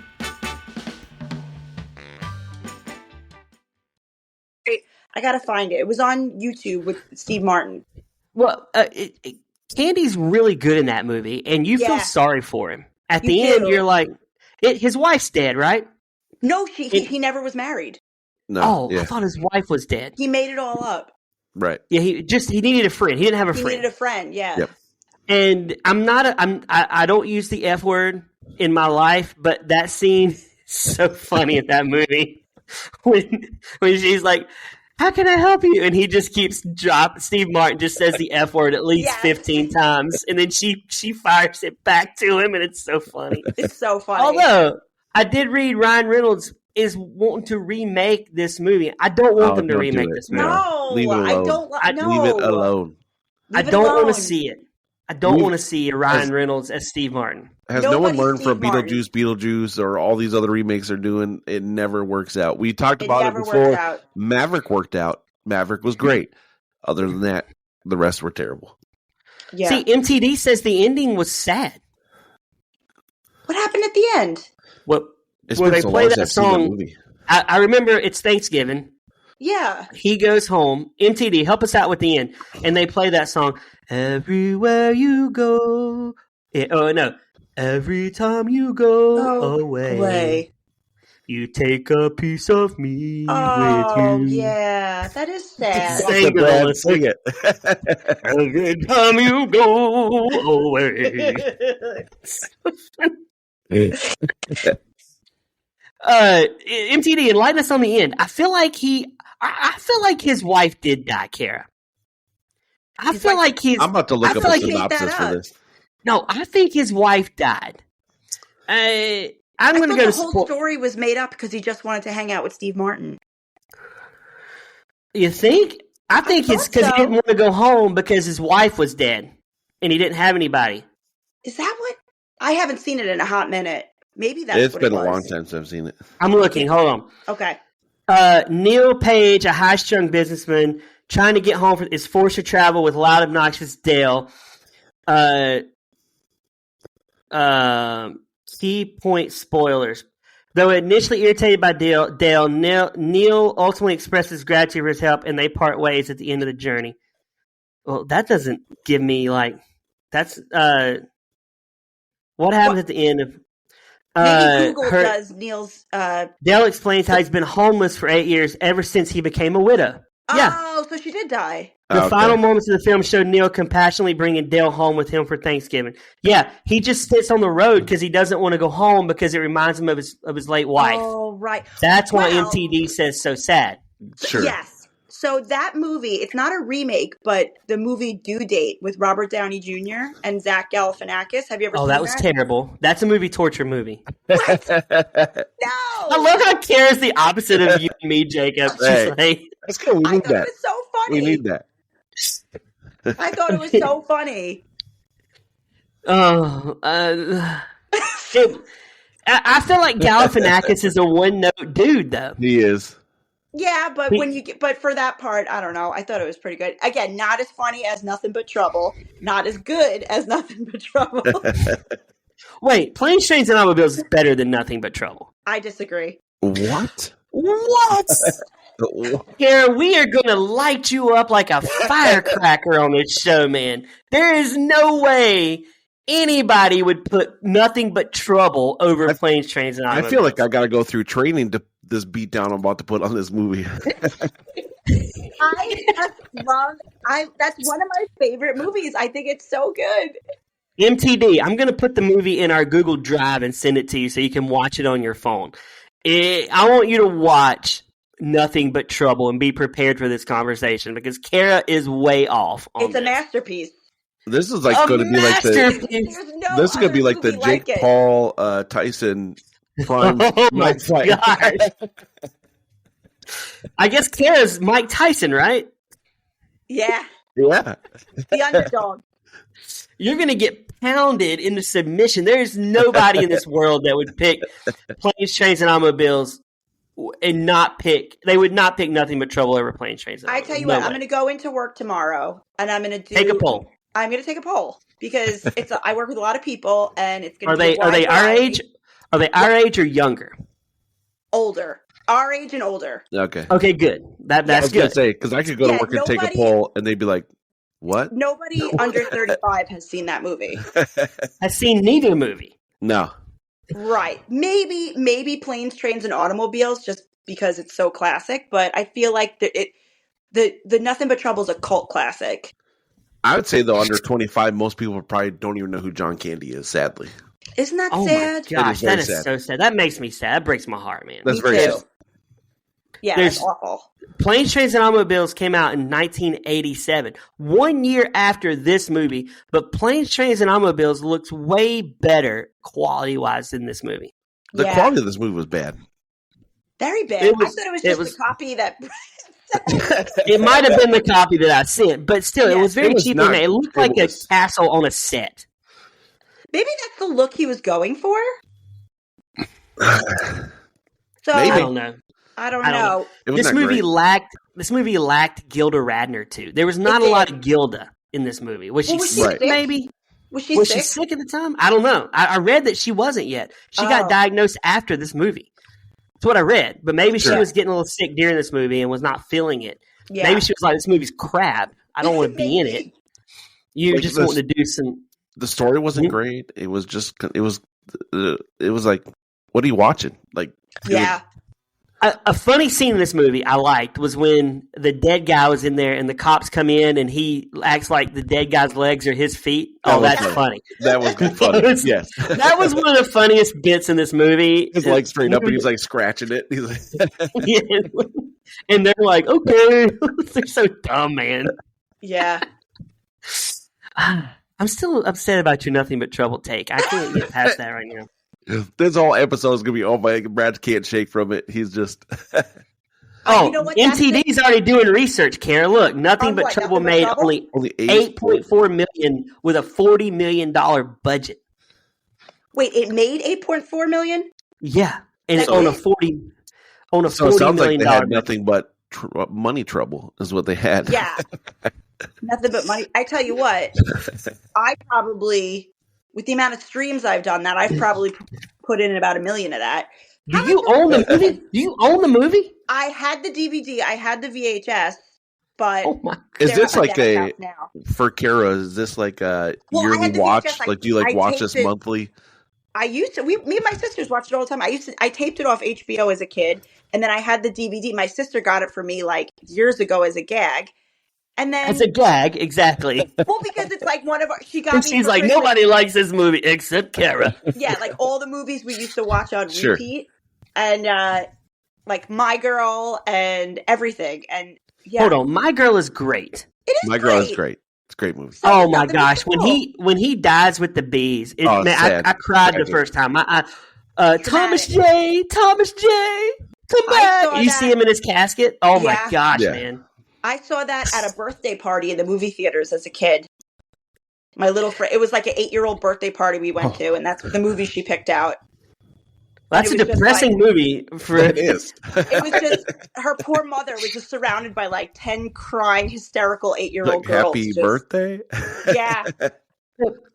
I gotta find it. It was on YouTube with Steve Martin. Well, Candy's really good in that movie, and you feel sorry for him. At the end, you're like, his wife's dead, right? No, he never was married. No. I thought his wife was dead. He made it all up. Right. Yeah, he needed a friend. He didn't have a friend. He needed a friend, yeah. Yep. And I don't use the F word in my life, but that scene is so funny in that movie when she's like, "How can I help you?" And he just keeps Steve Martin just says the F word at least 15 times, and then she fires it back to him, and it's so funny. It's so funny. Although I did read Ryan Reynolds is wanting to remake this movie. I don't want them to remake this movie. No, leave it alone. I don't. Leave it alone. I don't want to see it. I don't want to see Ryan Reynolds as Steve Martin. Has no one learned from Beetlejuice, or all these other remakes they're doing? It never works out. We talked about it before. Maverick worked out. Maverick was great. Other than that, the rest were terrible. Yeah. See, MTD says the ending was sad. What happened at the end? Well, they play that song. I remember it's Thanksgiving. Yeah. He goes home. MTD, help us out with the end. And they play that song. Everywhere you go. Every time you go away, you take a piece of me with you. Oh, yeah. That is sad. Sing it. Every time you go away. MTD, enlighten us on the end. I feel like his wife did die, Kara. I'm about to look up a synopsis for this. No, I think his wife died. I'm going to go to the whole story was made up because he just wanted to hang out with Steve Martin. You think? I think it's because he didn't want to go home because his wife was dead and he didn't have anybody. Is that what? I haven't seen it in a hot minute. Maybe that's it's what been it was. a long time since I've seen it. I'm looking. Hold on. Okay. Neil Page, a high-strung businessman, trying to get home, is forced to travel with loud, obnoxious Dale. Key point spoilers. Though initially irritated by Dale, Neil ultimately expresses gratitude for his help, and they part ways at the end of the journey. Well, that doesn't give me that's what happens at the end of. Maybe Google does Neil's. Dale explains how he's been homeless for 8 years ever since he became a widow. Oh, so she did die. The final moments of the film showed Neil compassionately bringing Dale home with him for Thanksgiving. Yeah, he just sits on the road because he doesn't want to go home because it reminds him of his late wife. Oh, right. That's why MTD says so sad. Sure. Yes. So that movie, it's not a remake, but the movie Due Date with Robert Downey Jr. and Zach Galifianakis. Have you ever seen that? Oh, that was terrible. That's a movie torture movie. What? No! I love how Kara's the opposite of you and me, Jacob. Hey, that's good. We need that. It was so funny. We need that. I thought it was so funny. Oh, I feel like Galifianakis is a one-note dude, though. He is. Yeah, but but for that part, I don't know. I thought it was pretty good. Again, not as funny as Nothing But Trouble, not as good as Nothing But Trouble. Wait, Planes, Trains, and Automobiles is better than Nothing But Trouble. I disagree. What? Kara, we are going to light you up like a firecracker on this show, man. There is no way anybody would put Nothing But Trouble over Planes, Trains, and Automobiles. I feel like I got to go through training to this beat down I'm about to put on this movie. I just love. That's one of my favorite movies. I think it's so good. MTD, I'm going to put the movie in our Google Drive and send it to you so you can watch it on your phone. I want you to watch Nothing But Trouble and be prepared for this conversation because Kara is way off on It's a masterpiece. This is like going to be like this is going to be like the Jake Paul Tyson prime. Oh my gosh. I guess Kara's Mike Tyson, right? Yeah. Yeah. The underdog. You're going to get pounded into submission. There's nobody in this world that would pick Planes, Trains, and Automobiles and they would not pick Nothing But Trouble over Planes, Trains, and Automobiles. I tell you what, I'm going to go into work tomorrow and I'm going to take a poll. I'm going to take a poll because I work with a lot of people and it's going to be Are they our age? Are they our age or younger? Older. Our age and older. Okay. Okay, good. That's good. I was going to say, because I could go to work and take a poll and they'd be like, what? Nobody under 35 has seen that movie. Has seen neither movie. No. Right. Maybe Planes, Trains, and Automobiles just because it's so classic, but I feel like the Nothing But Trouble is a cult classic. I would say, though, under 25, most people probably don't even know who John Candy is, sadly. Isn't that sad? Oh my gosh, that is so sad. That makes me sad. That breaks my heart, man. That's very sad. Yeah, that's awful. Planes, Trains, and Automobiles came out in 1987, 1 year after this movie, but Planes, Trains, and Automobiles looks way better quality-wise than this movie. The quality of this movie was bad. Very bad. I thought it was the copy that... It might have been the copy that I sent, but still, it was very cheaply made. It looked like a castle on a set. Maybe that's the look he was going for? So Maybe. I don't know. This movie lacked Gilda Radner too. There was not a lot of Gilda in this movie. Was she sick? Maybe. Was she sick at the time? I don't know. I read that she wasn't yet. She got diagnosed after this movie. That's what I read. But maybe she was getting a little sick during this movie and was not feeling it. Yeah. Maybe she was like, "This movie's crap. I don't want to be in it." You just want to do some. The story wasn't great. It was just. It was like, what are you watching? Like, yeah. A funny scene in this movie I liked was when the dead guy was in there and the cops come in and he acts like the dead guy's legs are his feet. That's funny. That was funny. Yes. That was one of the funniest bits in this movie. His legs straight up and he's like scratching it. He's like and they're like, okay. They're so dumb, man. Yeah. I'm still upset about your Nothing But Trouble take. I can't get past that right now. This whole episode is going to be, oh my, Brad can't shake from it. He's just... you know what, MTD's already doing research, Kara. Look, Nothing But Trouble made only $8.4 million with a $40 million budget. Wait, it made $8.4 million? Yeah, and it's on a $40 million so it sounds like they had nothing but money trouble is what they had. Yeah. Nothing but money. I tell you what, I probably... With the amount of streams I've done, I've probably put in about $1 million of that. Do you own the movie? Do you own the movie? I had the DVD. I had the VHS, but is this like for Kara? Is this like a yearly watch? VHS, like, do you watch this monthly? I used to. Me and my sisters watched it all the time. I taped it off HBO as a kid, and then I had the DVD. My sister got it for me years ago as a gag. And then as a gag, exactly. Well, because it's like one of our. She got me. She's like, nobody likes this movie except Kara. Yeah, like all the movies we used to watch on repeat, and like My Girl and everything. And hold on, My Girl is great. It is. My Girl is great. It's a great movie. Oh my gosh, when he dies with the bees, I cried the first time. Thomas J, come back! You see him in his casket. Oh my gosh, man. I saw that at a birthday party in the movie theaters as a kid. My little friend. It was like an 8-year-old birthday party we went to, and that's the movie she picked out. That's a depressing movie. It is. It was just her poor mother was just surrounded by like 10 crying, hysterical 8-year-old girls. Happy birthday. Yeah.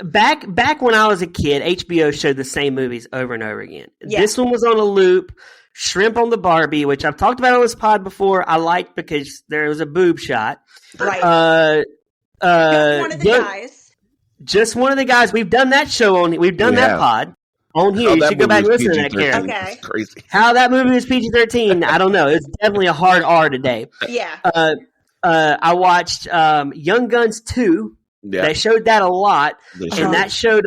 Back when I was a kid, HBO showed the same movies over and over again. Yeah. This one was on a loop. Shrimp on the Barbie, which I've talked about on this pod before. I liked because there was a boob shot. Right. Just one of the guys. Just one of the guys. We've done that show on. We've done that pod on here. You should go back and listen to that, Karen. Okay. Crazy. How that movie was PG-13, I don't know. It's definitely a hard R today. Yeah. I watched Young Guns 2. Yeah. They showed that a lot, and that showed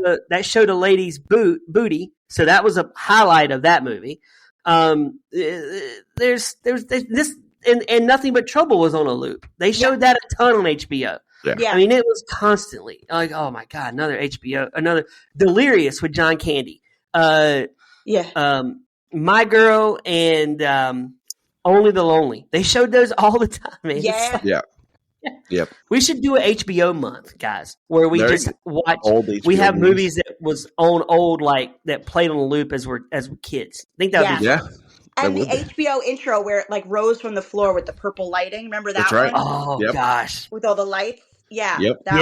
a lady's booty. So that was a highlight of that movie. There's this and Nothing But Trouble was on a loop. They showed that a ton on HBO. Yeah. I mean, it was constantly like, oh my god, another HBO, another Delirious with John Candy. My Girl and Only the Lonely. They showed those all the time. Man. Yeah. Yep. We should do an HBO month, guys, where we just watch. Old HBO we have movies that was on old, like that played on a loop as we're kids. I think that would be And the HBO intro where it like rose from the floor with the purple lighting. Remember that one? Oh gosh, with all the lights. Yeah. Yep. That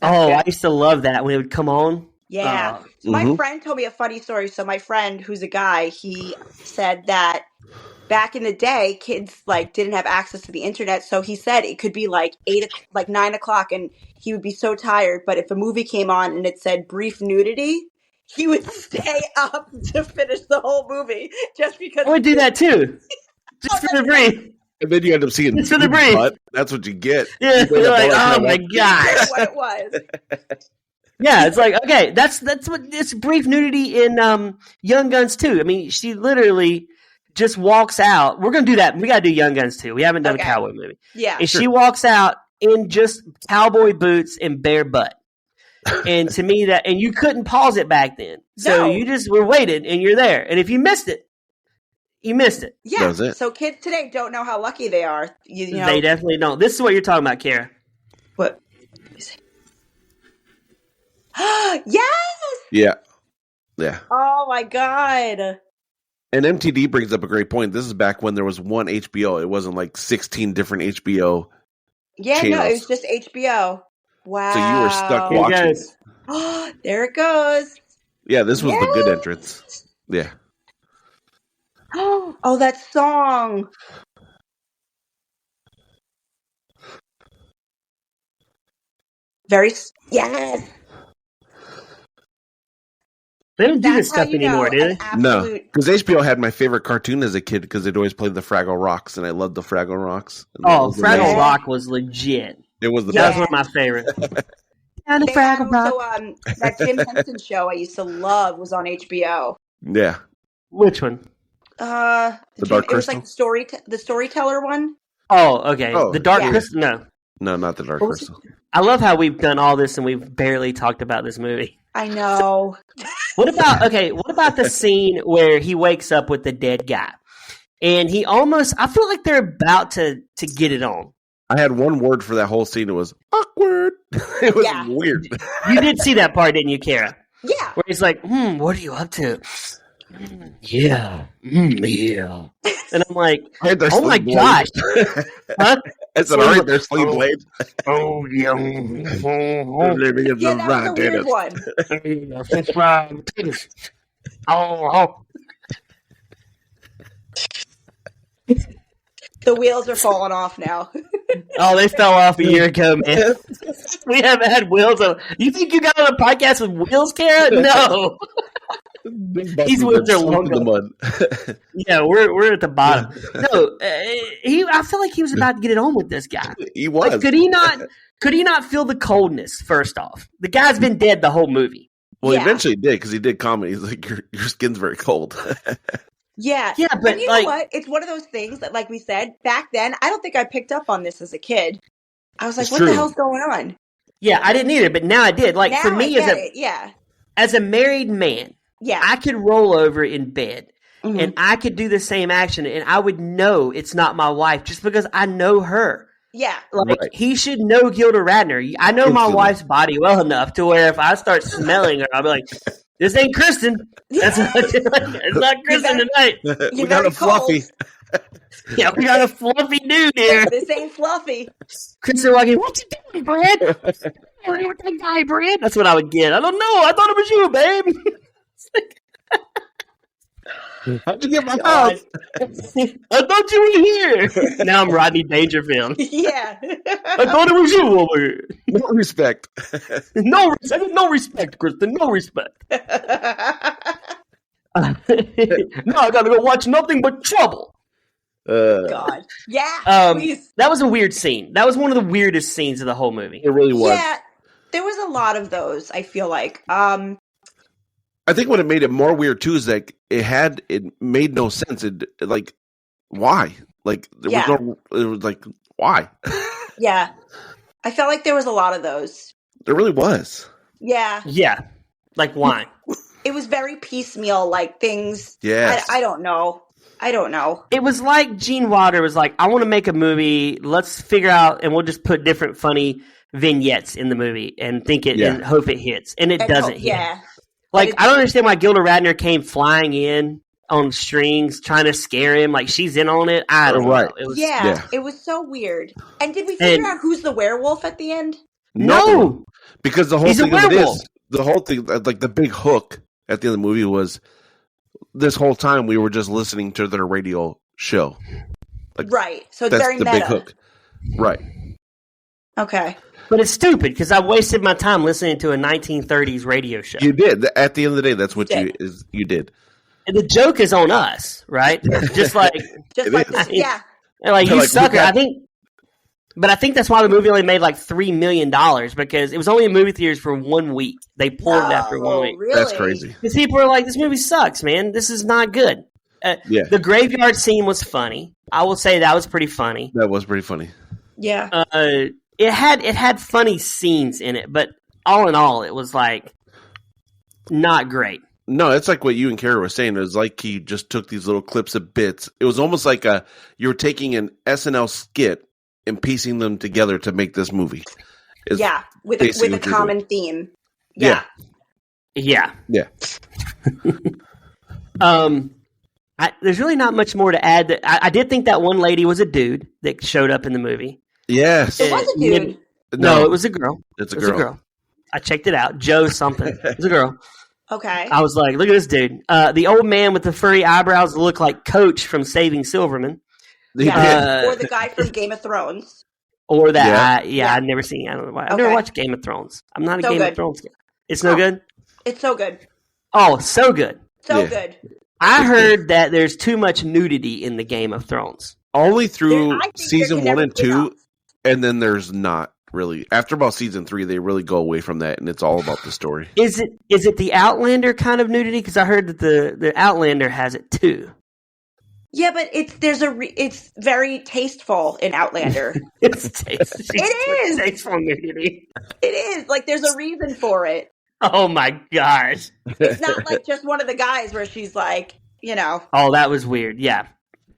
one. I used to love that when it would come on. Yeah. My friend told me a funny story. So my friend, who's a guy, he said that back in the day, kids like didn't have access to the internet. So he said it could be like 9 o'clock, and he would be so tired. But if a movie came on and it said brief nudity, he would stay up to finish the whole movie just because. I would do that too, just for the brief. And then you end up seeing just for the brief. Butt. That's what you get. Yeah, you're like, oh my gosh. What it was. Yeah, it's like, okay, that's what it's brief nudity in Young Guns 2. I mean, she literally just walks out. We're gonna do that. We gotta do Young Guns 2. We haven't done a cowboy movie. Yeah. And she walks out in just cowboy boots and bare butt. And to me and you couldn't pause it back then. So you just were waiting and you're there. And if you missed it, you missed it. Yeah. That was it. So kids today don't know how lucky they are. You know? They definitely don't. This is what you're talking about, Kara. What? Yes. Yeah. Yeah. Oh my god. And MTD brings up a great point. This is back when there was one HBO. It wasn't like 16 different HBO channels. No, it was just HBO. Wow. So you were stuck watching. Oh, there it goes. Yeah, this was the good entrance. Yeah. Oh, that song. Yes. They don't do this stuff anymore, do they? No, because HBO had my favorite cartoon as a kid because they'd always play the Fraggle Rocks, and I loved the Fraggle Rocks. Fraggle Rock was legit. It was the That best. was one of my favorites. And the Fraggle Rock. That Jim Henson show I used to love was on HBO. Yeah. Which one? The Dark Crystal? It was like the Storyteller one. Oh, okay. The Dark Crystal? No. No, not the Dark Crystal. I love how we've done all this and we've barely talked about this movie. I know. What about the scene where he wakes up with the dead guy? And I feel like they're about to get it on. I had one word for that whole scene. It was awkward. It was weird. You did see that part, didn't you, Kara? Yeah. Where he's like, what are you up to? Yeah. Yeah. And I'm like, oh my gosh. Huh? I said, all right, there's Sleep Blade. Oh, yeah. Living in Yeah, that was a weird one. French fries, potatoes. Oh. The wheels are falling off now. Oh, they fell off a year ago, man. We haven't had wheels on. You think you got on a podcast with wheels, Kara? No. These wheels are long in the mud. Yeah, we're at the bottom. No, I feel like he was about to get it on with this guy. He was. Like, could he not feel the coldness? First off, the guy's been dead the whole movie. Well, he eventually did because he did comedy. He's like, your skin's very cold. Yeah, but you know what? It's one of those things that, like we said back then, I don't think I picked up on this as a kid. I was like, "What the hell's going on?" Yeah, I didn't either, but now I did. Like, now for me, as a married man, I could roll over in bed and I could do the same action, and I would know it's not my wife just because I know her. Yeah. Like, Right. he should know Gilda Radner. I know my Instantly. wife's body well enough to where if I start smelling her, I'll be like, this ain't Kristen. That's not, it's not Kristen tonight. We got a fluffy. Yeah, we got a fluffy dude here. This ain't fluffy. Kristen walking, what you doing, Brad? With that guy, Brad? That's what I would get. I don't know. I thought it was you, babe. How'd you get my God. house? I thought you were here. Now I'm Rodney Dangerfield. Yeah. I thought it was you over here. No respect. No respect, Kristen. No respect. No, I gotta go watch nothing but trouble. God. Yeah. Please. That was a weird scene. That was one of the weirdest scenes of the whole movie. It really was. Yeah. There was a lot of those, I feel like. I think what it made it more weird too is that it made no sense. Like, why? Like, there was no. It was like, why? Yeah. I felt like there was a lot of those. There really was. Yeah. Yeah. Like, why? It was very piecemeal, like things. Yes. I don't know. It was like Gene Wilder was like, I want to make a movie. Let's figure out, and we'll just put different funny vignettes in the movie and and hope it hits. And it doesn't hit. Yeah. Like, I don't understand why Gilda Radner came flying in on strings trying to scare him. Like, she's in on it. I don't know. It was, it was so weird. And did we figure out who's the werewolf at the end? No. Because the whole He's thing a of it werewolf. is, the whole thing, like the big hook at the end of the movie was, this whole time we were just listening to their radio show. Like, right. So it's that's very the meta. big hook. Right. Okay. But it's stupid because I wasted my time listening to a 1930s radio show. You did. At the end of the day, that's what you did. And the joke is on us, right? Just like this, yeah. Like, you Like, sucker. I think that's why the movie only made like $3 million because it was only in movie theaters for 1 week. They pulled it after 1 week. Really? That's crazy. Because people are like, this movie sucks, man. This is not good. The graveyard scene was funny. I will say that was pretty funny. That was pretty funny. Yeah. It had funny scenes in it, but all in all, it was like not great. No, it's like what you and Kara were saying. It was like he just took these little clips of bits. It was almost like you were taking an SNL skit and piecing them together to make this movie. With a common theme. Yeah. Yeah. Yeah. There's really not much more to add. I did think that one lady was a dude that showed up in the movie. Yes. It was a dude. No, it was a girl. It's a girl. I checked it out. Joe something. It was a girl. Okay. I was like, look at this dude. The old man with the furry eyebrows looked like Coach from Saving Silverman. Or the guy from Game of Thrones. Or that. I've never seen it. I don't know why. I've never watched Game of Thrones. I'm not a Game of Thrones guy. It's no good? It's so good. Oh, so good. So good. I heard that there's too much nudity in the Game of Thrones. Only through season 1 and 2, and then there's not really. After about season 3, they really go away from that, and it's all about the story. Is it the Outlander kind of nudity? Because I heard that the Outlander has it too. Yeah, but it's very tasteful in Outlander. It's tasteful nudity. It is. Like, there's a reason for it. Oh my gosh. It's not like just one of the guys where she's like, Oh, that was weird. Yeah.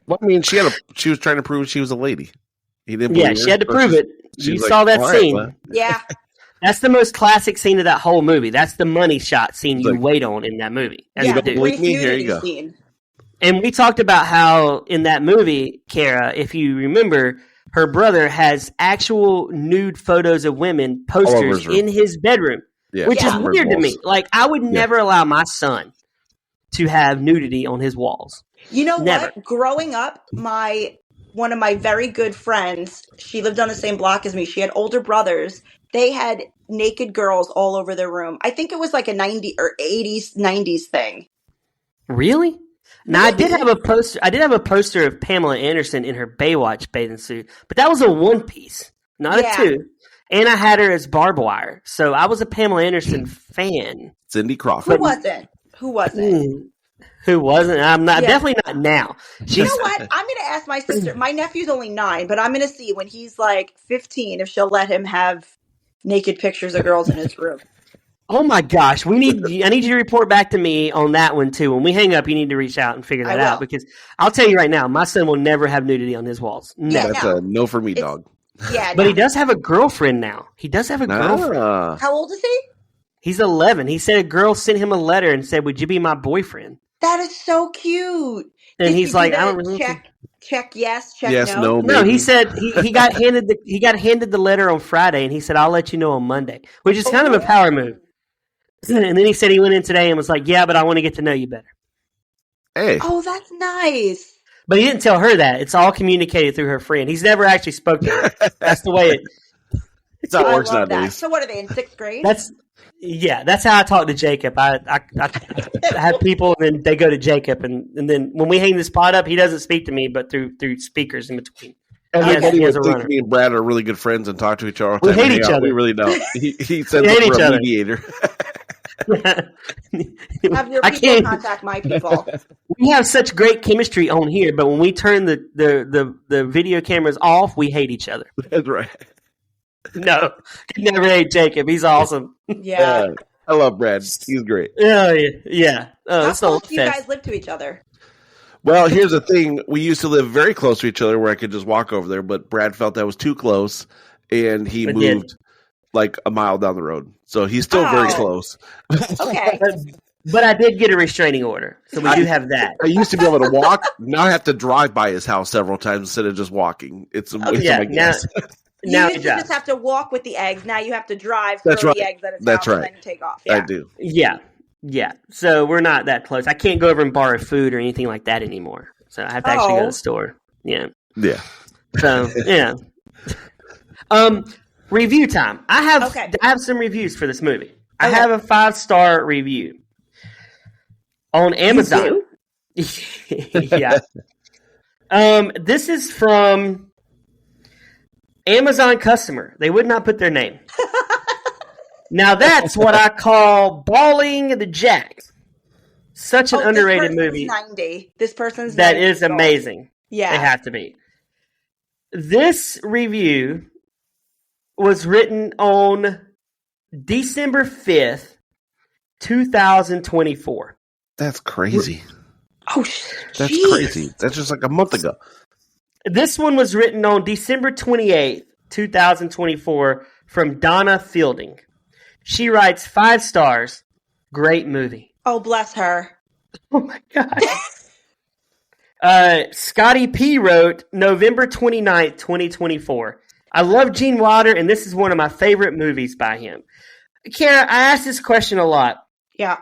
Well, I mean, she was trying to prove she was a lady. He didn't. Yeah, she had to prove it. You saw that scene. Right, yeah. That's the most classic scene of that whole movie. That's the money shot scene you wait on in that movie. Believe me, here you go. Scene. And we talked about how in that movie, Kara, if you remember, her brother has actual nude photos of women, posters in his bedroom. Yeah. Which is weird to me. Like, I would never allow my son to have nudity on his walls. You know Never. what? Growing up, one of my very good friends, she lived on the same block as me. She had older brothers. They had naked girls all over their room. I think it was like a 90s or 80s, 90s thing. Really? Now, I did have a poster of Pamela Anderson in her Baywatch bathing suit, but that was a one piece, not a two. And I had her as barbed wire. So I was a Pamela Anderson fan. Cindy Crawford. Who wasn't? Who wasn't? I'm not. Definitely not now. You know what? I'm going to ask my sister. My nephew's only 9, but I'm going to see when he's like 15 if she'll let him have naked pictures of girls in his room. Oh my gosh, I need you to report back to me on that one too. When we hang up, you need to reach out and figure that out because I'll tell you right now, my son will never have nudity on his walls. Never. That's a no for me, dog. Yeah, But he does have a girlfriend now. He does have a girlfriend. How old is he? He's 11. He said a girl sent him a letter and said, "Would you be my boyfriend?" That is so cute. And Did he's you like, do "I don't the really check yes, check Yes, no. No, he said he got handed the letter on Friday, and he said, "I'll let you know on Monday," which is kind of a power move. And then he said he went in today and was like, "Yeah, but I want to get to know you better." Hey. Oh, that's nice. But he didn't tell her that. It's all communicated through her friend. He's never actually spoken to her. That's the way That's how it works I love nowadays. that. So what are they in 6th grade? That's how I talk to Jacob. I have people, and then they go to Jacob, and then when we hang this pod up, he doesn't speak to me, but through speakers in between. Everybody He has would a think runner. me and Brad are really good friends and talk to each other all the We time. hate each other. We really don't. He says We hate we're each a other. mediator. Have your I people can't. contact my people. We have such great chemistry on here, but when we turn the video cameras off, we hate each other. That's right. No, could never hate Jacob. He's awesome. Yeah. I love Brad. He's great. Oh yeah. Oh, How that's the close old do you fest. guys live to each other? Well, here's the thing. We used to live very close to each other where I could just walk over there, but Brad felt that was too close, and he I moved did. like a mile down the road. So he's still very Oh. close. Okay. But I did get a restraining order, so we do have that. I used to be able to walk. Now I have to drive by his house several times instead of just walking. It's Yeah, my guess. You now used to just have to walk with the eggs. Now you have to drive, throw That's right. the eggs at his That's house, right. and then you take off. I Yeah. do. Yeah. So we're not that close. I can't go over and borrow food or anything like that anymore. So I have to actually go to the store. Yeah. Yeah. So yeah. Review time. I have some reviews for this movie. I have a 5-star review on Amazon. Yeah. This is from Amazon customer. They would not put their name. Now that's what I call balling the jacks. Such an underrated movie. 90. This person's That 90 is amazing. Yeah. They have to be. This review was written on December 5th, 2024. That's crazy. Oh, That's geez. crazy. That's just like a month ago. This one was written on December 28th, 2024 from Donna Fielding. She writes 5 stars. Great movie. Oh, bless her. Oh my God. Scotty P wrote November 29th, 2024. I love Gene Wilder, and this is one of my favorite movies by him. Kara, I asked this question a lot. Yeah.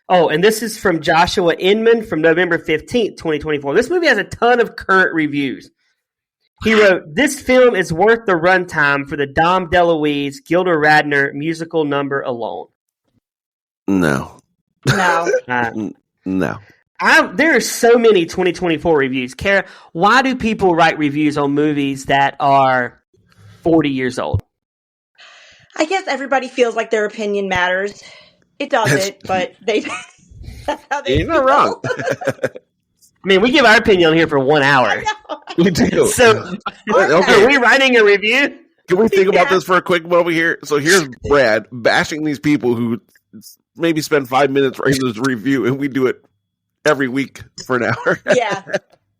Oh, and this is from Joshua Inman from November 15th, 2024. This movie has a ton of current reviews. He wrote, this film is worth the runtime for the Dom DeLuise, Gilda Radner musical number alone. No. No. No. There are so many 2024 reviews. Kara, why do people write reviews on movies that are 40 years old? I guess everybody feels like their opinion matters. It doesn't, but they. That's how they. You're not wrong. I mean, we give our opinion on here for 1 hour. We do. So, Okay. are we writing a review? Can we think about this for a quick moment here? So here's Brad bashing these people who maybe spend 5 minutes writing this review, and we do it every week for an hour. Yeah.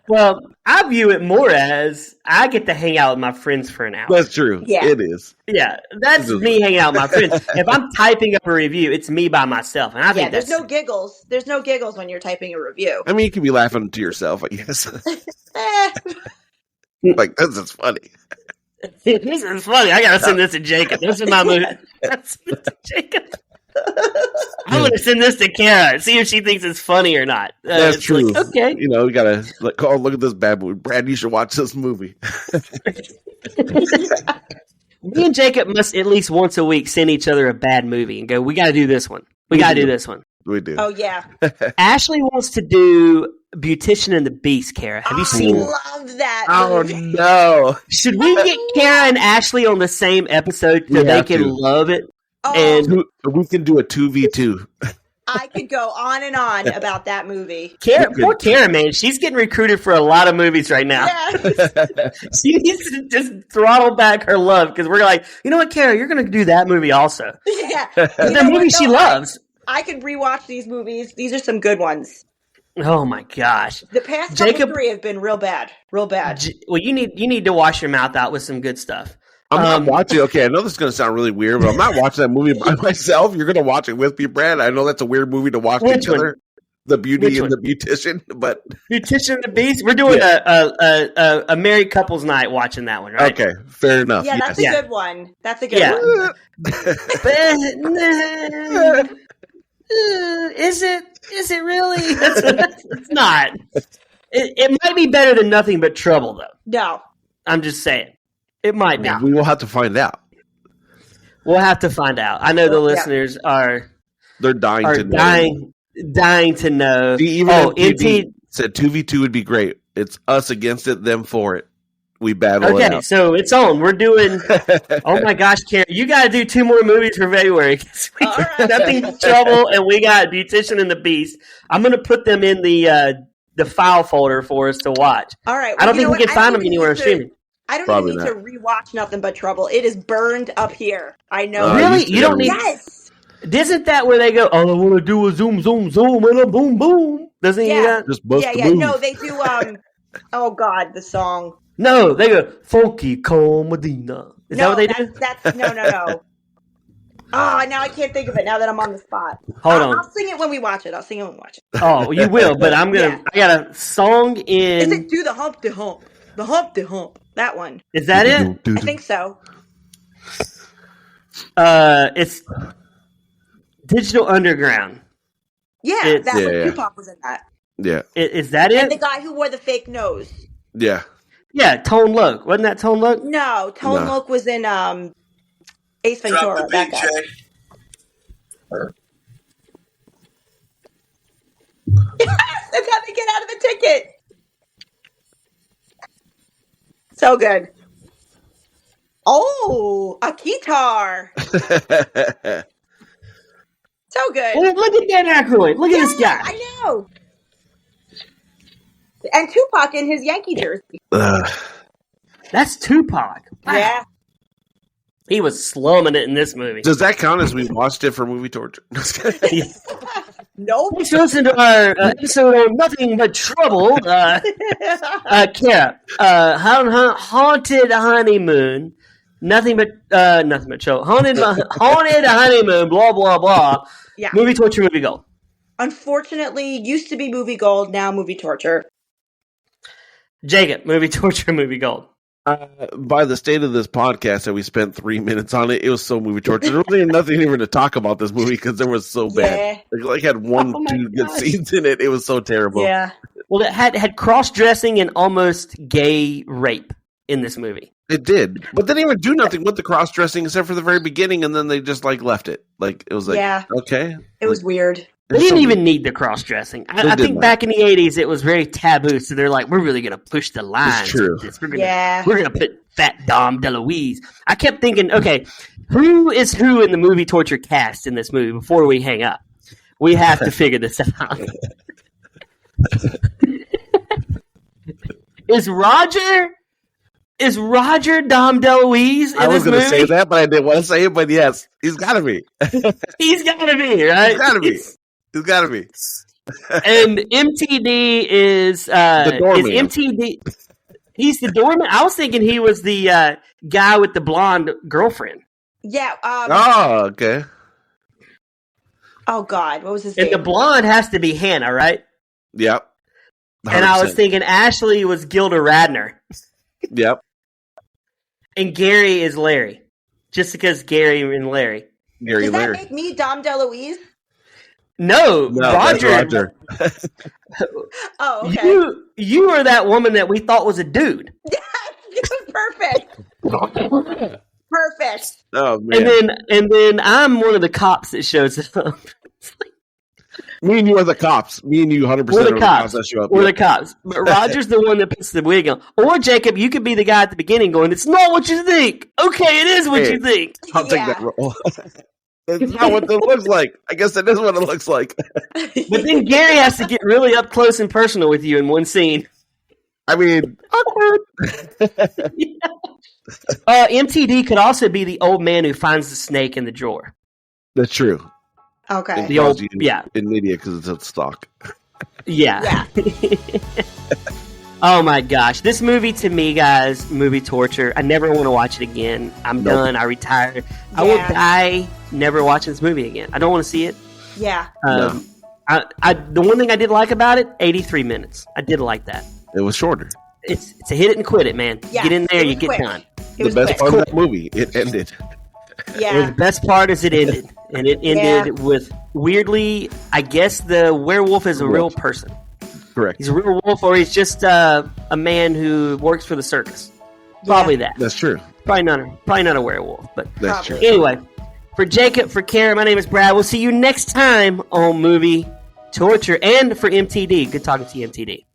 Well, I view it more as I get to hang out with my friends for an hour. That's true. Yeah. It is. Yeah, that's me hanging out with my friends. If I'm typing up a review, it's me by myself, and I Yeah. think There's that's no giggles. There's no giggles when you're typing a review. I mean, you can be laughing to yourself, I guess. Eh. Like, this is funny. This is funny. I gotta send this to Jacob. This is my movie. That's Jacob. I'm gonna send this to Kara. See if she thinks it's funny or not. That's it's true. Like, okay. You know, you gotta like, oh, look at this bad boy. Brad, you should watch this movie. Me and Jacob must at least once a week send each other a bad movie and go, we gotta do this one. We gotta do this one. We do. Oh yeah. Ashley wants to do Beautician and the Beast, Kara. Have you seen it? I love that. Oh movie. no! Should we get Kara and Ashley on the same episode so We they have can to. love it? Oh, And We can do a 2v2. I could go on and on about that movie. Kara, poor Kara, man, she's getting recruited for a lot of movies right now. Yeah. She needs to just throttle back her love because we're like, you know what, Kara, you're going to do that movie also. Yeah. The You know movie what, she though? loves. I could rewatch these movies. These are some good ones. Oh my gosh! The past Jacob, couple 3 have been real bad. Well, you need to wash your mouth out with some good stuff. I'm not watching. Okay, I know this is going to sound really weird, but I'm not watching that movie by myself. You're going to watch it with me, Brad. I know that's a weird movie to watch with each other. The Beauty and the Beautician, but Beautician and the Beast. We're doing a married couples night watching that one, right? Okay, fair enough. Yeah, that's a good one. That's a good one. Is it really? It's not. It might be better than Nothing But Trouble, though. No. I'm just saying. It might be. We will have to find out. We'll have to find out. I know the listeners are... They're dying to know. Dying to know. MTD said 2v2 would be great. It's us against it, them for it. We battle it out. Okay, so it's on. We're doing... Oh my gosh, Kara. You got to do 2 more movies for February. We got Nothing But Trouble, and we got Beautician and the Beast. I'm going to put them in the file folder for us to watch. All right. Well, I don't think we can find them anywhere streaming. I don't even need to rewatch Nothing But Trouble. It is burned up here. I know. Really? You don't need... Yes. Isn't that where they go, all I want to do is zoom, zoom, zoom, and a boom, boom? Doesn't he do that? Just bust the moves. No, they do, oh, God, the song. No, they go, Funky Comedina. Is that what they do? No. Oh, now I can't think of it now that I'm on the spot. Hold on. I'll sing it when we watch it. Oh, you will, but I'm going to... I got a song in... Is it Do the Hump de Hump? The Hump de Hump. That one. Is that it? I think so. It's Digital Underground. Yeah, Tupac was in that. Yeah. Is that it? And the guy who wore the fake nose. Yeah. Yeah, Tone Loc. Wasn't that Tone Loc? No, Tone Loc was in Ace Ventura. That guy. Yes, that's how they get out of the ticket. So good. Oh, a guitar. So good. Well, look at Dan Aykroyd. Look at this guy. I know. And Tupac in his Yankee jersey. That's Tupac. Wow. Yeah. He was slumming it in this movie. Does that count as we watched it for movie torture? Nope. Let's listen to our episode on Nothing But Trouble. Kara, Haunted Honeymoon. Nothing but trouble. Haunted Honeymoon. Blah blah blah. Yeah. Movie torture, movie gold. Unfortunately, used to be movie gold. Now movie torture. Jacob, movie torture, movie gold. By the state of this podcast that we spent 3 minutes on it, it was so movie torture. There wasn't nothing even to talk about this movie because it was so bad. It had two good scenes in it. It was so terrible. Yeah. Well, it had cross-dressing and almost gay rape in this movie. It did, but they didn't even do nothing with the cross-dressing except for the very beginning, and then they just left it. It was okay. It was weird. They didn't even need the cross-dressing. I think back in the 80s, it was very taboo, so they're like, we're really going to push the lines. It's true. We're going to put fat Dom DeLuise. I kept thinking, okay, who is who in the movie torture cast in this movie before we hang up? We have to figure this out. Is Roger Dom DeLuise in this movie? I was going to say that, but I didn't want to say it, but yes, he's got to be. He's got to be, right? He's got to be. He's got to be. And MTD is the doorman. Is MTD. He's the doorman. I was thinking he was the guy with the blonde girlfriend. Yeah. Oh, okay. Oh God, what was his name? And the blonde has to be Hannah, right? Yep. 100%. And I was thinking Ashley was Gilda Radner. Yep. And Gary is Larry, just because Gary and Larry. Does that make me Dom DeLuise? No, Roger. That's Roger. Oh, okay. You are that woman that we thought was a dude. Perfect. Perfect. Oh man. And then I'm one of the cops that shows up. Me and you are the cops. Me and you 100% We're the cops. That show up. We're the cops. But Roger's the one that puts the wig on. Or Jacob, you could be the guy at the beginning going, it's not what you think. Okay, it is what you think. I'll take that role. It's not what it looks like. I guess it is what it looks like. But then Gary has to get really up close and personal with you in one scene. I mean, awkward. MTD could also be the old man who finds the snake in the drawer. That's true. Okay. An idiot because it's a stock. Yeah. Oh my gosh. This movie to me, guys, movie torture. I never want to watch it again. I'm done. I retired. I will die never watching this movie again. I don't want to see it. Yeah. No. The one thing I did like about it, 83 minutes. I did like that. It was shorter. It's a hit it and quit it, man. Yeah, get in there, you get quick. done. The best part of that movie, it ended. Yeah. The best part is it ended. And it ended with, weirdly, I guess the werewolf is a real person. Correct. He's a real wolf, or he's just a man who works for the circus. Probably that. That's true. Probably not a werewolf, but That's true. Anyway, for Jacob, for Kara, my name is Brad. We'll see you next time on Movie Torture, and for MTD. Good talking to you, MTD.